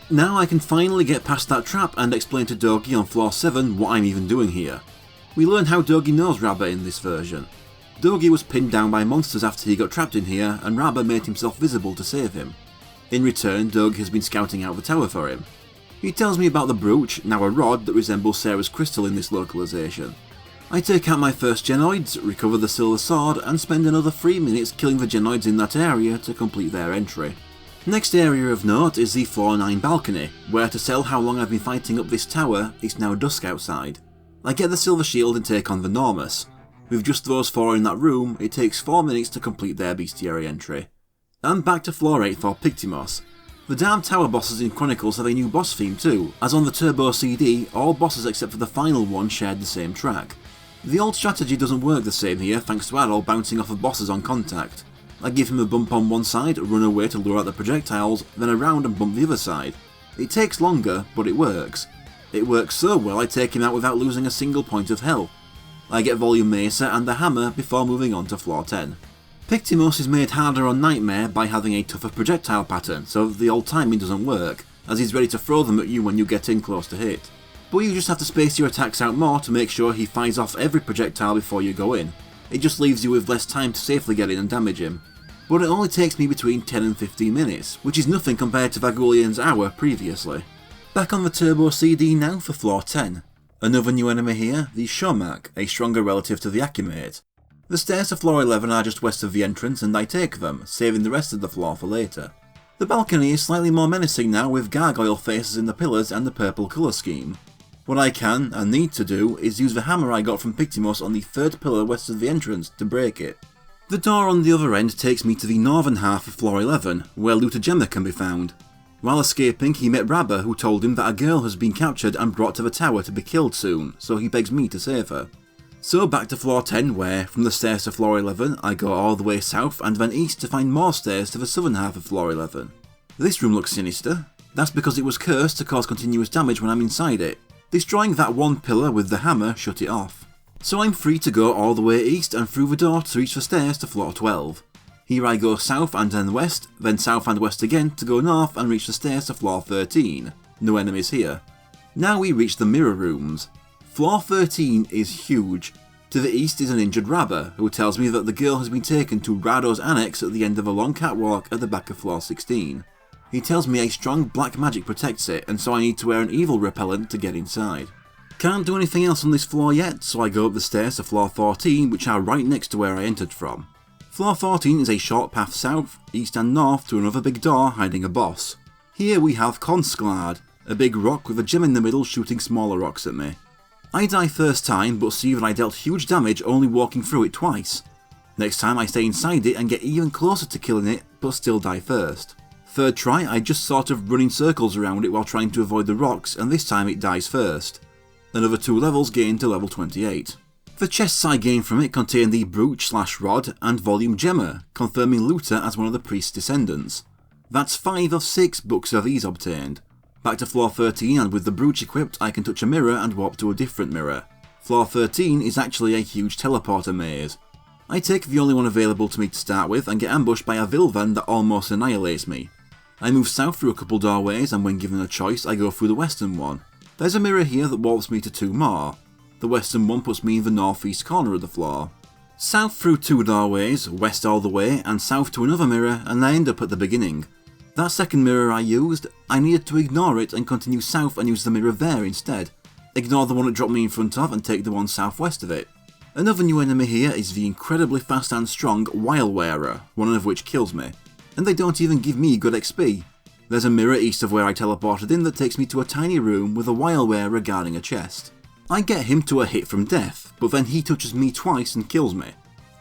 Now I can finally get past that trap and explain to Dogi on floor 7 what I'm even doing here. We learn how Dogi knows Rabba in this version. Dogi was pinned down by monsters after he got trapped in here and Rabba made himself visible to save him. In return, Dogi has been scouting out the tower for him. He tells me about the brooch, now a rod that resembles Sarah's crystal in this localization. I take out my first Genoids, recover the silver sword and spend another 3 minutes killing the Genoids in that area to complete their entry. Next area of note is the floor 9 balcony, where to sell how long I've been fighting up this tower, it's now dusk outside. I get the silver shield and take on the Normus. With just those 4 in that room, it takes 4 minutes to complete their bestiary entry. And back to floor 8 for Pictimos. The Darm Tower bosses in Chronicles have a new boss theme too, as on the Turbo CD, all bosses except for the final one shared the same track. The old strategy doesn't work the same here thanks to Adol bouncing off of bosses on contact. I give him a bump on one side, run away to lure out the projectiles, then around and bump the other side. It takes longer, but it works. It works so well I take him out without losing a single point of health. I get Volume Mesa and the hammer before moving on to floor 10. Pictimos is made harder on Nightmare by having a tougher projectile pattern so that the old timing doesn't work, as he's ready to throw them at you when you get in close to hit. But you just have to space your attacks out more to make sure he fires off every projectile before you go in. It just leaves you with less time to safely get in and damage him. But it only takes me between 10 and 15 minutes, which is nothing compared to Vagulian's hour previously. Back on the Turbo CD now for floor 10. Another new enemy here, the Shomak, a stronger relative to the Akimate. The stairs to floor 11 are just west of the entrance and I take them, saving the rest of the floor for later. The balcony is slightly more menacing now with gargoyle faces in the pillars and the purple colour scheme. What I can, and need to do, is use the hammer I got from Pictimos on the third pillar west of the entrance to break it. The door on the other end takes me to the northern half of floor 11, where Looter Gemma can be found. While escaping, he met Rabba, who told him that a girl has been captured and brought to the tower to be killed soon, so he begs me to save her. So back to floor 10 where, from the stairs to floor 11, I go all the way south and then east to find more stairs to the southern half of floor 11. This room looks sinister. That's because it was cursed to cause continuous damage when I'm inside it. Destroying that one pillar with the hammer shut it off. So I'm free to go all the way east and through the door to reach the stairs to floor 12. Here I go south and then west, then south and west again to go north and reach the stairs to floor 13. No enemies here. Now we reach the mirror rooms. Floor 13 is huge. To the east is an injured Rabba, who tells me that the girl has been taken to Rado's annex at the end of a long catwalk at the back of floor 16. He tells me a strong black magic protects it, and so I need to wear an evil repellent to get inside. Can't do anything else on this floor yet, so I go up the stairs to floor 14, which are right next to where I entered from. Floor 14 is a short path south, east and north to another big door hiding a boss. Here we have Konsklad, a big rock with a gem in the middle shooting smaller rocks at me. I die first time, but see that I dealt huge damage only walking through it twice. Next time I stay inside it and get even closer to killing it, but still die first. Third try I just sort of run in circles around it while trying to avoid the rocks, and this time it dies first. Another 2 levels gained to level 28. The chests I gained from it contain the Brooch/Rod and Volume Gemma, confirming Looter as one of the priest's descendants. That's 5 of 6 books of these obtained. Back to floor 13, and with the Brooch equipped I can touch a mirror and warp to a different mirror. Floor 13 is actually a huge teleporter maze. I take the only one available to me to start with and get ambushed by a Vilvan that almost annihilates me. I move south through a couple doorways and when given a choice I go through the western one. There's a mirror here that warps me to 2 more. The western one puts me in the northeast corner of the floor. South through 2 doorways, west all the way, and south to another mirror, and I end up at the beginning. That second mirror I used, I needed to ignore it and continue south and use the mirror there instead. Ignore the one it dropped me in front of and take the one southwest of it. Another new enemy here is the incredibly fast and strong Wilewearer, one of which kills me. And they don't even give me good XP. There's a mirror east of where I teleported in that takes me to a tiny room with a Wilewearer guarding a chest. I get him to a hit from death, but then he touches me twice and kills me.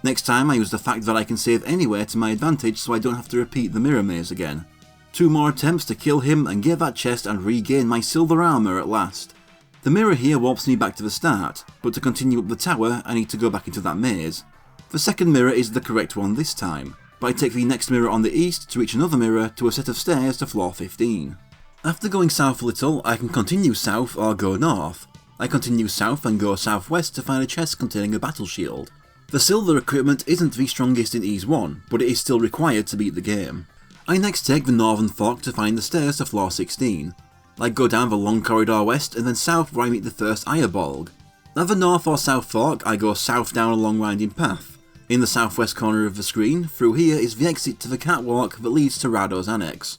Next time I use the fact that I can save anywhere to my advantage so I don't have to repeat the mirror maze again. 2 more attempts to kill him and get that chest and regain my silver armour at last. The mirror here warps me back to the start, but to continue up the tower I need to go back into that maze. The second mirror is the correct one this time, but I take the next mirror on the east to reach another mirror to a set of stairs to floor 15. After going south a little, I can continue south or go north. I continue south and go southwest to find a chest containing a battle shield. The silver equipment isn't the strongest in Ys 1, but it is still required to beat the game. I next take the northern fork to find the stairs to floor 16. I go down the long corridor west and then south where I meet the first Eyebolg. At the north or south fork I go south down a long winding path. In the southwest corner of the screen, through here is the exit to the catwalk that leads to Rado's annex.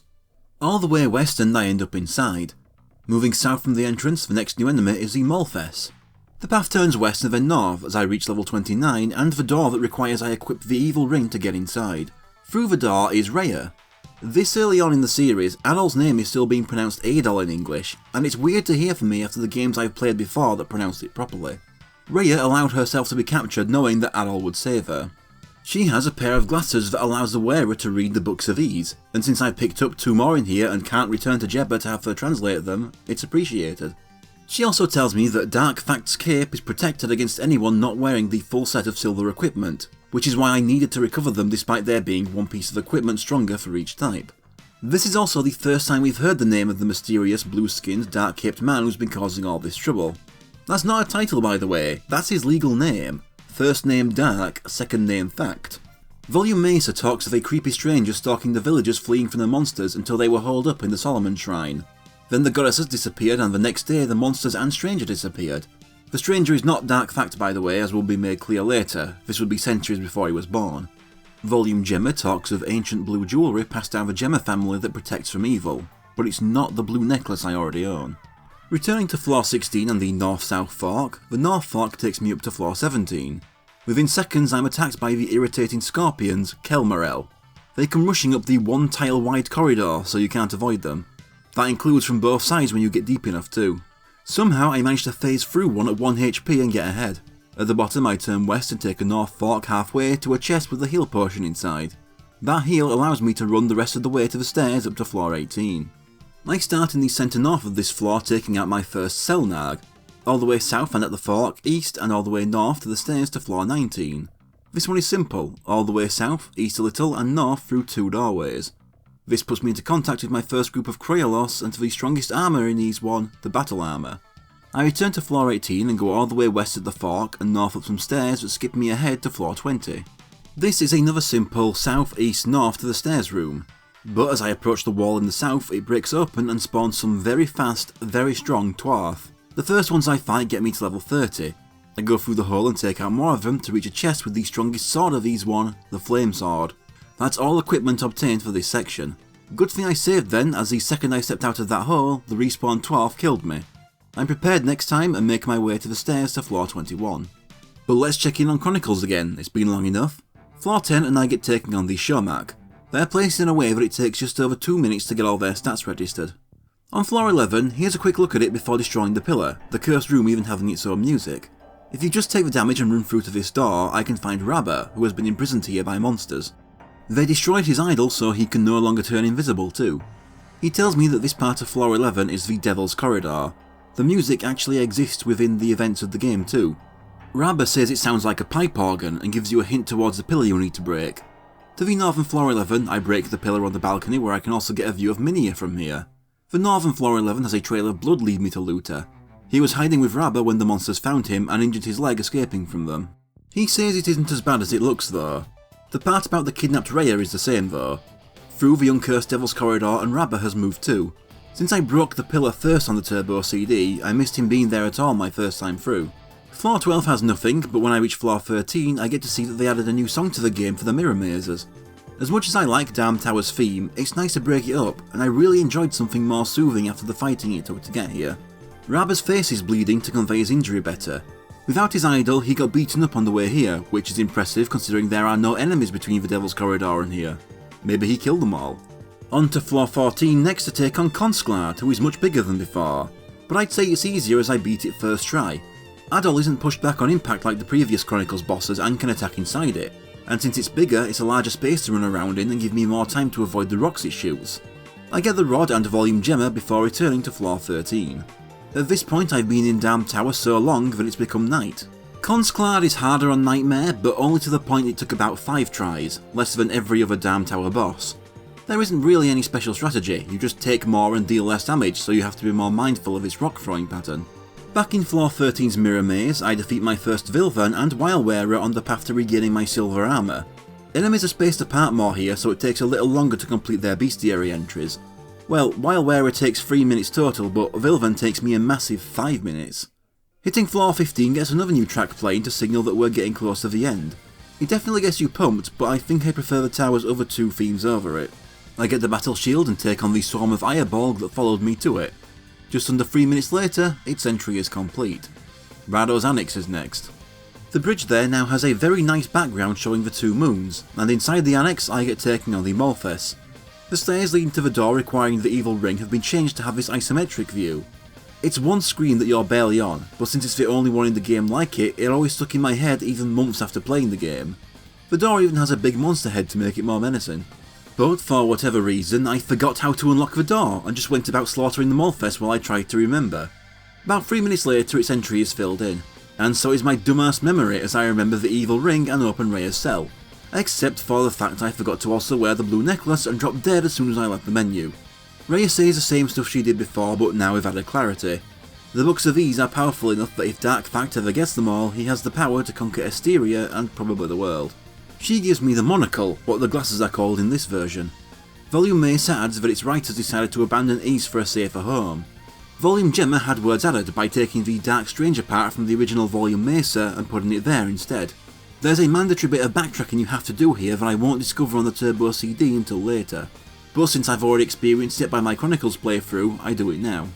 All the way west and I end up inside. Moving south from the entrance, the next new enemy is the Molfes. The path turns west and then north as I reach level 29 and the door that requires I equip the evil ring to get inside. Through the door is Rhea. This early on in the series, Adol's name is still being pronounced Adol in English, and it's weird to hear from me after the games I've played before that pronounced it properly. Rhea allowed herself to be captured knowing that Adol would save her. She has a pair of glasses that allows the wearer to read the Books of Ys, and since I picked up 2 more in here and can't return to Jebba to have her translate them, it's appreciated. She also tells me that Dark Fact's cape is protected against anyone not wearing the full set of silver equipment, which is why I needed to recover them despite there being one piece of equipment stronger for each type. This is also the first time we've heard the name of the mysterious blue-skinned dark-caped man who's been causing all this trouble. That's not a title by the way, that's his legal name. First name Dark, second name Fact. Volume Mesa talks of a creepy stranger stalking the villagers fleeing from the monsters until they were holed up in the Solomon Shrine. Then the goddesses disappeared and the next day the monsters and stranger disappeared. The stranger is not Dark Fact by the way, as will be made clear later, this would be centuries before he was born. Volume Gemma talks of ancient blue jewellery passed down the Gemma family that protects from evil. but it's not the blue necklace I already own. Returning to floor 16 and the north-south fork, the north fork takes me up to floor 17. Within seconds I'm attacked by the irritating scorpions, Kelmarel. They come rushing up the one tile wide corridor, so you can't avoid them. That includes from both sides when you get deep enough too. Somehow I managed to phase through one at 1 HP and get ahead. At the bottom I turn west and take a north fork halfway to a chest with a heal potion inside. That heal allows me to run the rest of the way to the stairs up to floor 18. I start in the centre north of this floor, taking out my first Selnarg, all the way south and at the fork, east and all the way north to the stairs to floor 19. This one is simple, all the way south, east a little and north through 2 doorways. This puts me into contact with my first group of Crayolos and to the strongest armour in these one, the battle armour. I return to floor 18 and go all the way west at the fork and north up some stairs that skip me ahead to floor 20. This is another simple south, east, north to the stairs room. But as I approach the wall in the south, it breaks open and spawns some very fast, very strong Twarth. The first ones I fight get me to level 30. I go through the hole and take out more of them to reach a chest with the strongest sword of these one, the Flame Sword. That's all equipment obtained for this section. Good thing I saved then, as the second I stepped out of that hole, the respawn Twarth killed me. I'm prepared next time and make my way to the stairs to floor 21. But let's check in on Chronicles again, it's been long enough. Floor 10 and I get taken on the Shomak. They're placed in a way that it takes just over 2 minutes to get all their stats registered. On floor 11, here's a quick look at it before destroying the pillar, the cursed room even having its own music. If you just take the damage and run through to this door, I can find Rabba, who has been imprisoned here by monsters. They destroyed his idol so he can no longer turn invisible too. He tells me that this part of floor 11 is the Devil's Corridor. The music actually exists within the events of the game too. Rabba says it sounds like a pipe organ and gives you a hint towards the pillar you need to break. To the northern floor 11, I break the pillar on the balcony where I can also get a view of Minia from here. The northern floor 11 has a trail of blood lead me to Luta. He was hiding with Rabba when the monsters found him and injured his leg escaping from them. He says it isn't as bad as it looks though. The part about the kidnapped Rhea is the same though. Through the uncursed Devil's Corridor and Rabba has moved too. Since I broke the pillar first on the Turbo CD, I missed him being there at all my first time through. Floor 12 has nothing, but when I reach floor 13 I get to see that they added a new song to the game for the mirror mazes. As much as I like Darm Tower's theme, it's nice to break it up, and I really enjoyed something more soothing after the fighting it took to get here. Rabba's face is bleeding to convey his injury better. Without his idol, he got beaten up on the way here, which is impressive considering there are no enemies between the Devil's Corridor and here. Maybe he killed them all. On to floor 14 next to take on Consklad, who is much bigger than before, but I'd say it's easier as I beat it first try. Adol isn't pushed back on impact like the previous Chronicles bosses and can attack inside it, and since it's bigger it's a larger space to run around in and give me more time to avoid the rocks it shoots. I get the rod and volume gemma before returning to floor 13. At this point I've been in Darm Tower so long that it's become night. Consklad is harder on Nightmare, but only to the point it took about 5 tries, less than every other Darm Tower boss. There isn't really any special strategy, you just take more and deal less damage, so you have to be more mindful of its rock throwing pattern. Back in floor 13's mirror maze, I defeat my first Vilvan and Wilewearer on the path to regaining my silver armour. Enemies are spaced apart more here, so it takes a little longer to complete their bestiary entries. Well, Wilewearer takes 3 minutes total, but Vilvan takes me a massive 5 minutes. Hitting floor 15 gets another new track playing to signal that we're getting close to the end. It definitely gets you pumped, but I think I prefer the tower's other 2 themes over it. I get the battle shield and take on the swarm of Irebolg that followed me to it. Just under 3 minutes later, its entry is complete. Rado's Annex is next. The bridge there now has a very nice background showing the 2 moons, and inside the annex I get taken on the Molfes. The stairs leading to the door requiring the evil ring have been changed to have this isometric view. It's one screen that you're barely on, but since it's the only one in the game like it always stuck in my head even months after playing the game. The door even has a big monster head to make it more menacing. But for whatever reason, I forgot how to unlock the door and just went about slaughtering the Molfes while I tried to remember. About 3 minutes later its entry is filled in, and so is my dumbass memory as I remember the evil ring and open Rhea's cell. Except for the fact I forgot to also wear the blue necklace and drop dead as soon as I left the menu. Rhea says the same stuff she did before, but now with added clarity. The books of Ys are powerful enough that if Dark Fact ever gets them all, he has the power to conquer Esteria and probably the world. She gives me the monocle, what the glasses are called in this version. Volume Mesa adds that its writers decided to abandon Ys for a safer home. Volume Gemma had words added by taking the Dark Stranger part from the original Volume Mesa and putting it there instead. There's a mandatory bit of backtracking you have to do here that I won't discover on the Turbo CD until later. but since I've already experienced it by my Chronicles playthrough, I do it now.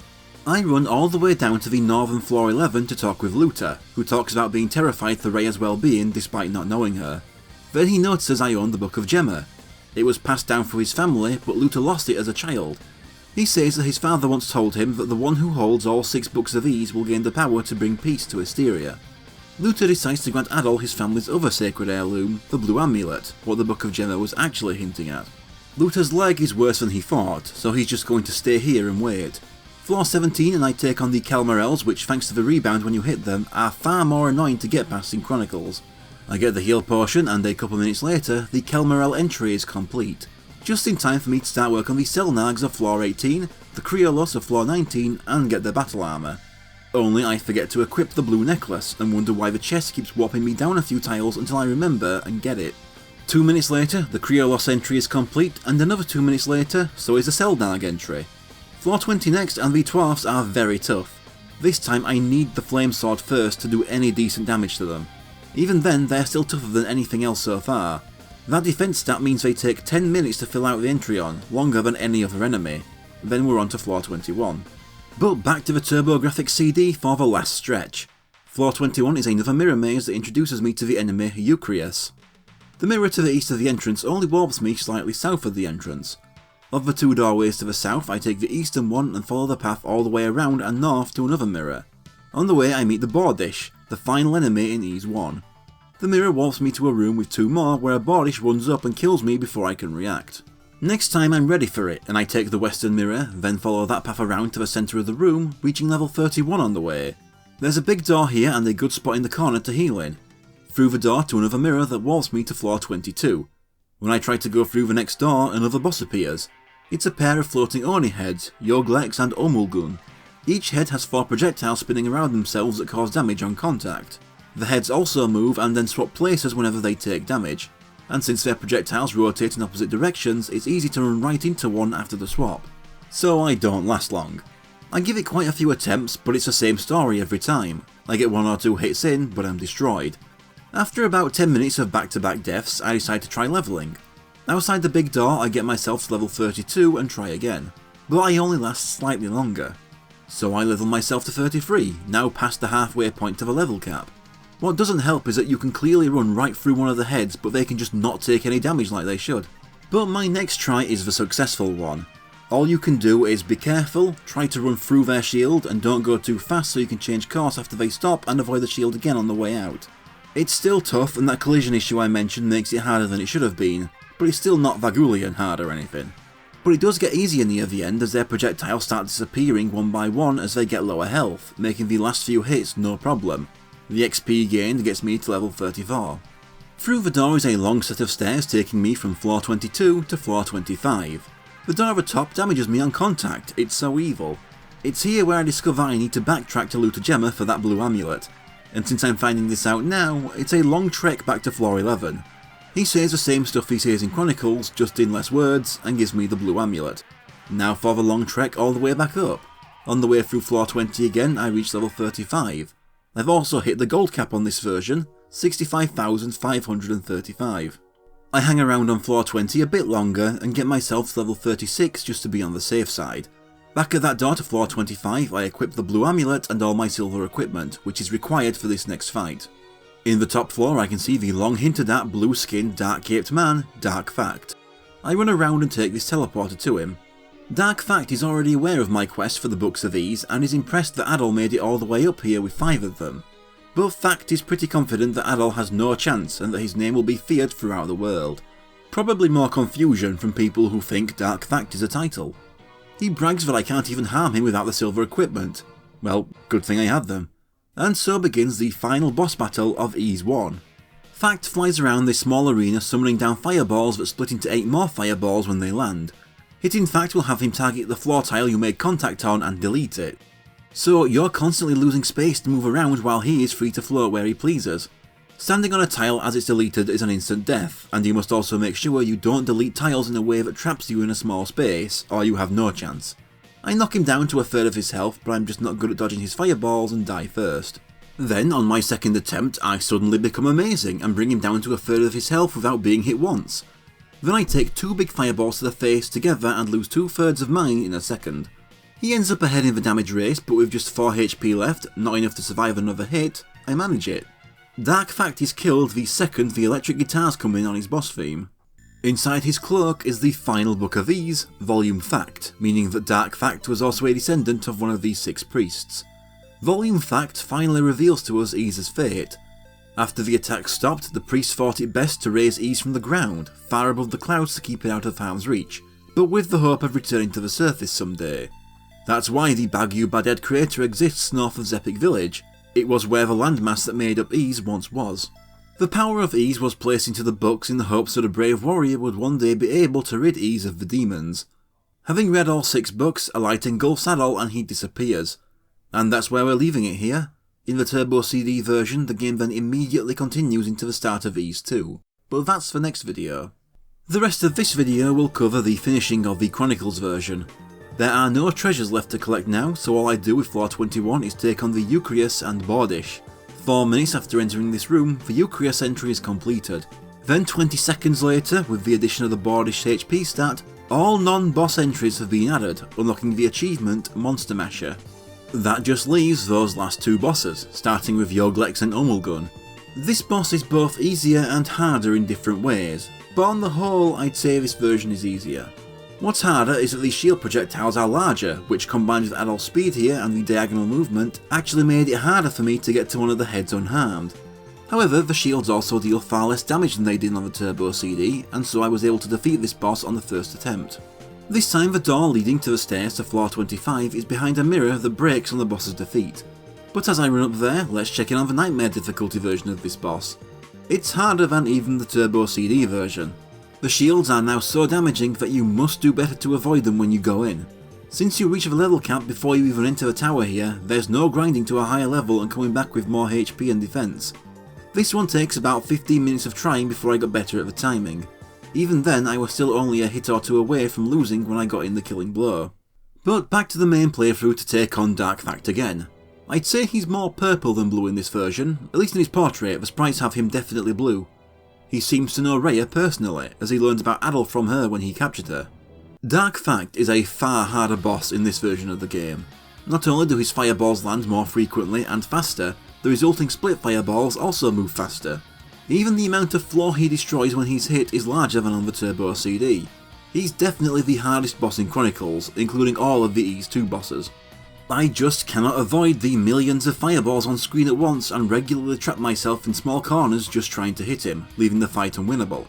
I run all the way down to the northern floor 11 to talk with Luta, who talks about being terrified for Rhea's well-being despite not knowing her. Then he notices I own the Book of Gemma. It was passed down through his family, but Luta lost it as a child. He says that his father once told him that the one who holds all 6 Books of Ys will gain the power to bring peace to Asteria. Luta decides to grant Adol his family's other sacred heirloom, the Blue Amulet, what the Book of Gemma was actually hinting at. Luta's leg is worse than he thought, so he's just going to stay here and wait. Floor 17 and I take on the Kelmarels, which thanks to the rebound when you hit them, are far more annoying to get past in Chronicles. I get the heal potion and a couple minutes later, the Kelmarel entry is complete. Just in time for me to start work on the Selnags of floor 18, the Kriolos of floor 19 and get their battle armour. Only I forget to equip the blue necklace and wonder why the chest keeps warping me down a few tiles until I remember and get it. 2 minutes later, the Kriolos entry is complete, and another 2 minutes later, so is the Selnag entry. Floor 20 next and the Dwarfs are very tough. This time I need the Flame Sword first to do any decent damage to them. Even then, they're still tougher than anything else so far. That defense stat means they take 10 minutes to fill out the entry on, longer than any other enemy. Then we're on to floor 21. But back to the TurboGrafx CD for the last stretch. Floor 21 is another mirror maze that introduces me to the enemy Eucreus. The mirror to the east of the entrance only warps me slightly south of the entrance. Of the 2 doorways to the south, I take the eastern one and follow the path all the way around and north to another mirror. On the way I meet the Boardish, the final enemy in Ys 1. The mirror warps me to a room with 2 more where a Boardish runs up and kills me before I can react. Next time I'm ready for it, and I take the western mirror, then follow that path around to the centre of the room, reaching level 31 on the way. There's a big door here and a good spot in the corner to heal in. Through the door to another mirror that warps me to floor 22. When I try to go through the next door, another boss appears. It's a pair of floating Oni heads, Yoglex and Omulgun. Each head has 4 projectiles spinning around themselves that cause damage on contact. The heads also move and then swap places whenever they take damage, and since their projectiles rotate in opposite directions, it's easy to run right into one after the swap. So I don't last long. I give it quite a few attempts, but it's the same story every time. I get 1 or 2 hits in, but I'm destroyed. After about 10 minutes of back-to-back deaths, I decide to try leveling. Outside the big door, I get myself to level 32 and try again, but I only last slightly longer. So I level myself to 33, now past the halfway point to the level cap. What doesn't help is that you can clearly run right through one of the heads, but they can just not take any damage like they should. But my next try is the successful one. All you can do is be careful, try to run through their shield, and don't go too fast so you can change course after they stop and avoid the shield again on the way out. It's still tough, and that collision issue I mentioned makes it harder than it should have been, but it's still not Vagulian hard or anything. But it does get easier near the end as their projectiles start disappearing one by one as they get lower health, making the last few hits no problem. The XP gained gets me to level 34. Through the door is a long set of stairs taking me from floor 22 to floor 25. The door at top damages me on contact, it's so evil. It's here where I discover I need to backtrack to loot a Gemma for that blue amulet. And since I'm finding this out now, it's a long trek back to floor 11. He says the same stuff he says in Chronicles, just in less words, and gives me the blue amulet. Now for the long trek all the way back up. On the way through floor 20 again, I reach level 35. I've also hit the gold cap on this version, 65,535. I hang around on floor 20 a bit longer and get myself to level 36 just to be on the safe side. Back at that door to floor 25, I equip the blue amulet and all my silver equipment, which is required for this next fight. In the top floor I can see the long hinted at blue skinned dark caped man, Dark Fact. I run around and take this teleporter to him. Dark Fact is already aware of my quest for the Books of Ys and is impressed that Adol made it all the way up here with 5 of them. But Fact is pretty confident that Adol has no chance and that his name will be feared throughout the world. Probably more confusion from people who think Dark Fact is a title. He brags that I can't even harm him without the silver equipment. Well, good thing I had them. And so begins the final boss battle of Ys 1. Fact flies around this small arena summoning down fireballs that split into 8 more fireballs when they land. Hitting Fact will have him target the floor tile you made contact on and delete it. So you're constantly losing space to move around while he is free to float where he pleases. Standing on a tile as it's deleted is an instant death, and you must also make sure you don't delete tiles in a way that traps you in a small space, or you have no chance. I knock him down to a third of his health, but I'm just not good at dodging his fireballs and die first. Then, on my second attempt, I suddenly become amazing and bring him down to a third of his health without being hit once. Then I take 2 big fireballs to the face together and lose 2/3 of mine in a second. He ends up ahead in the damage race, but with just 4 HP left, not enough to survive another hit, I manage it. Dark Fact is killed the second the electric guitars come in on his boss theme. Inside his cloak is the final book of Ys, Volume Fact, meaning that Dark Fact was also a descendant of one of these 6 priests. Volume Fact finally reveals to us Ys's fate. After the attack stopped, the priest thought it best to raise Ys from the ground, far above the clouds to keep it out of harm's reach, but with the hope of returning to the surface someday. That's why the Bagyu Baded crater exists north of Zepik village. It was where the landmass that made up Ys once was. The power of Ys was placed into the books in the hopes that a brave warrior would one day be able to rid Ys of the demons. Having read all 6 books, a light engulfs Adol and he disappears. And that's where we're leaving it here. In the Turbo CD version, the game then immediately continues into the start of Ys 2, but that's for next video. The rest of this video will cover the finishing of the Chronicles version. There are no treasures left to collect now, so all I do with floor 21 is take on the Euchrius and Bordish. 4 minutes after entering this room, the Euchrius entry is completed. Then 20 seconds later, with the addition of the Bordish HP stat, all non-boss entries have been added, unlocking the achievement Monster Masher. That just leaves those last 2 bosses, starting with Yoglex and Omulgun. This boss is both easier and harder in different ways, but on the whole I'd say this version is easier. What's harder is that the shield projectiles are larger, which combined with Adol's speed here and the diagonal movement actually made it harder for me to get to one of the heads unharmed. However, the shields also deal far less damage than they did on the Turbo CD, and so I was able to defeat this boss on the first attempt. This time the door leading to the stairs to floor 25 is behind a mirror that breaks on the boss's defeat. But as I run up there, let's check in on the Nightmare difficulty version of this boss. It's harder than even the Turbo CD version. The shields are now so damaging that you must do better to avoid them when you go in. Since you reach the level cap before you even enter the tower here, there's no grinding to a higher level and coming back with more HP and defense. This one takes about 15 minutes of trying before I got better at the timing. Even then I was still only a hit or 2 away from losing when I got in the killing blow. But back to the main playthrough to take on Dark Fact again. I'd say he's more purple than blue in this version, at least in his portrait the sprites have him definitely blue. He seems to know Rhea personally, as he learned about Adol from her when he captured her. Dark Fact is a far harder boss in this version of the game. Not only do his fireballs land more frequently and faster, the resulting split fireballs also move faster. Even the amount of floor he destroys when he's hit is larger than on the Turbo CD. He's definitely the hardest boss in Chronicles, including all of the Ys 2 bosses. I just cannot avoid the millions of fireballs on screen at once and regularly trap myself in small corners just trying to hit him, leaving the fight unwinnable.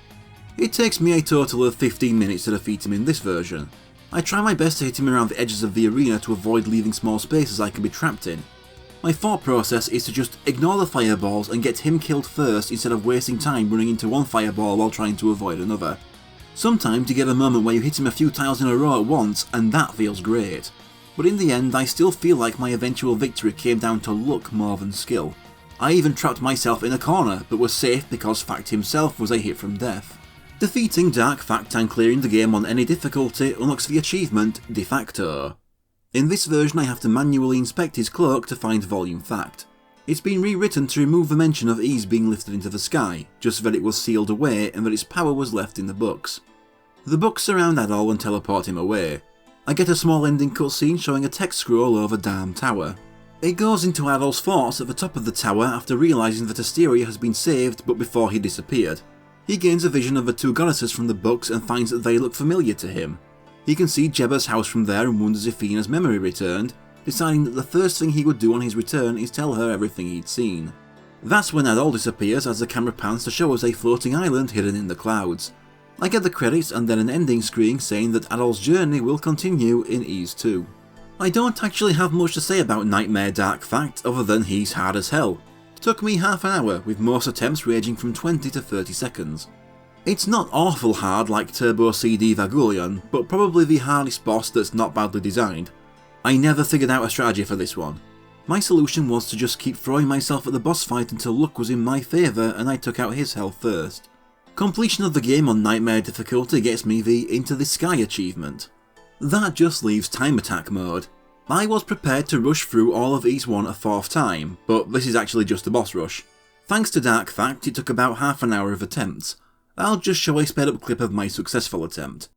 It takes me a total of 15 minutes to defeat him in this version. I try my best to hit him around the edges of the arena to avoid leaving small spaces I can be trapped in. My thought process is to just ignore the fireballs and get him killed first instead of wasting time running into one fireball while trying to avoid another. Sometimes you get a moment where you hit him a few tiles in a row at once and that feels great. But in the end I still feel like my eventual victory came down to luck more than skill. I even trapped myself in a corner but was safe because Fact himself was a hit from death. Defeating Dark Fact and clearing the game on any difficulty unlocks the achievement De Facto. In this version I have to manually inspect his cloak to find Volume Fact. It's been rewritten to remove the mention of Ys being lifted into the sky, just that it was sealed away and that its power was left in the books. The books surround Adol and teleport him away. I get a small ending cutscene showing a text scroll over Dam Tower. It goes into Adol's thoughts at the top of the tower after realising that Asteria has been saved but before he disappeared. He gains a vision of the 2 goddesses from the books and finds that they look familiar to him. He can see Jebba's house from there and wonders if Fina's memory returned, deciding that the first thing he would do on his return is tell her everything he'd seen. That's when Adol disappears as the camera pans to show us a floating island hidden in the clouds. I get the credits and then an ending screen saying that Adol's journey will continue in Ys 2. I don't actually have much to say about Nightmare Dark Fact other than he's hard as hell. It took me half an hour, with most attempts ranging from 20 to 30 seconds. It's not awful hard like Turbo CD Vagulion, but probably the hardest boss that's not badly designed. I never figured out a strategy for this one. My solution was to just keep throwing myself at the boss fight until luck was in my favour and I took out his health first. Completion of the game on Nightmare difficulty gets me the Into the Sky achievement. That just leaves Time Attack mode. I was prepared to rush through all of Ys 1 a 4th time, but this is actually just a boss rush. Thanks to Dark Fact, it took about half an hour of attempts. I'll just show a sped up clip of my successful attempt.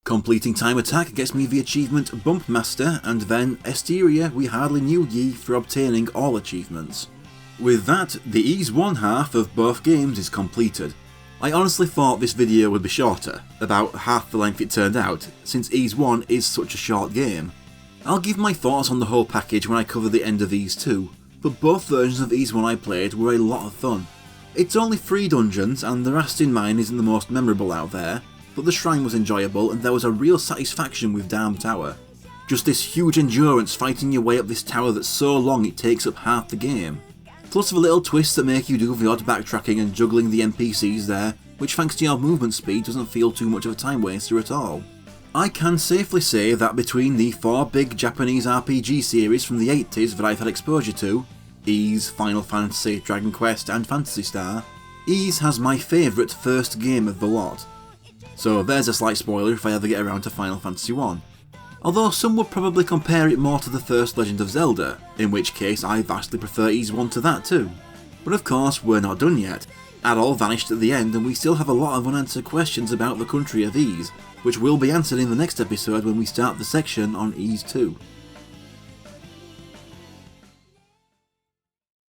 Completing Time Attack gets me the achievement Bump Master, and then Esteria We Hardly Knew Ye for obtaining all achievements. With that, the Ys 1 half of both games is completed. I honestly thought this video would be shorter, about half the length it turned out, since Ys 1 is such a short game. I'll give my thoughts on the whole package when I cover the end of Ys 2, but both versions of Ys 1 I played were a lot of fun. It's only 3 dungeons, and the Rastin Mine isn't the most memorable out there, but the shrine was enjoyable and there was a real satisfaction with Darm Tower. Just this huge endurance fighting your way up this tower that's so long it takes up half the game. Plus the little twists that make you do the odd backtracking and juggling the NPCs there, which thanks to your movement speed doesn't feel too much of a time waster at all. I can safely say that between the 4 big Japanese RPG series from the 80s that I've had exposure to, Ys, Final Fantasy, Dragon Quest and Phantasy Star, Ys has my favourite first game of the lot. So there's a slight spoiler if I ever get around to Final Fantasy 1. Although some would probably compare it more to the first Legend of Zelda, in which case I vastly prefer Ys 1 to that too. But of course we're not done yet. Adol vanished at the end and we still have a lot of unanswered questions about the country of Ys, which will be answered in the next episode when we start the section on Ys 2.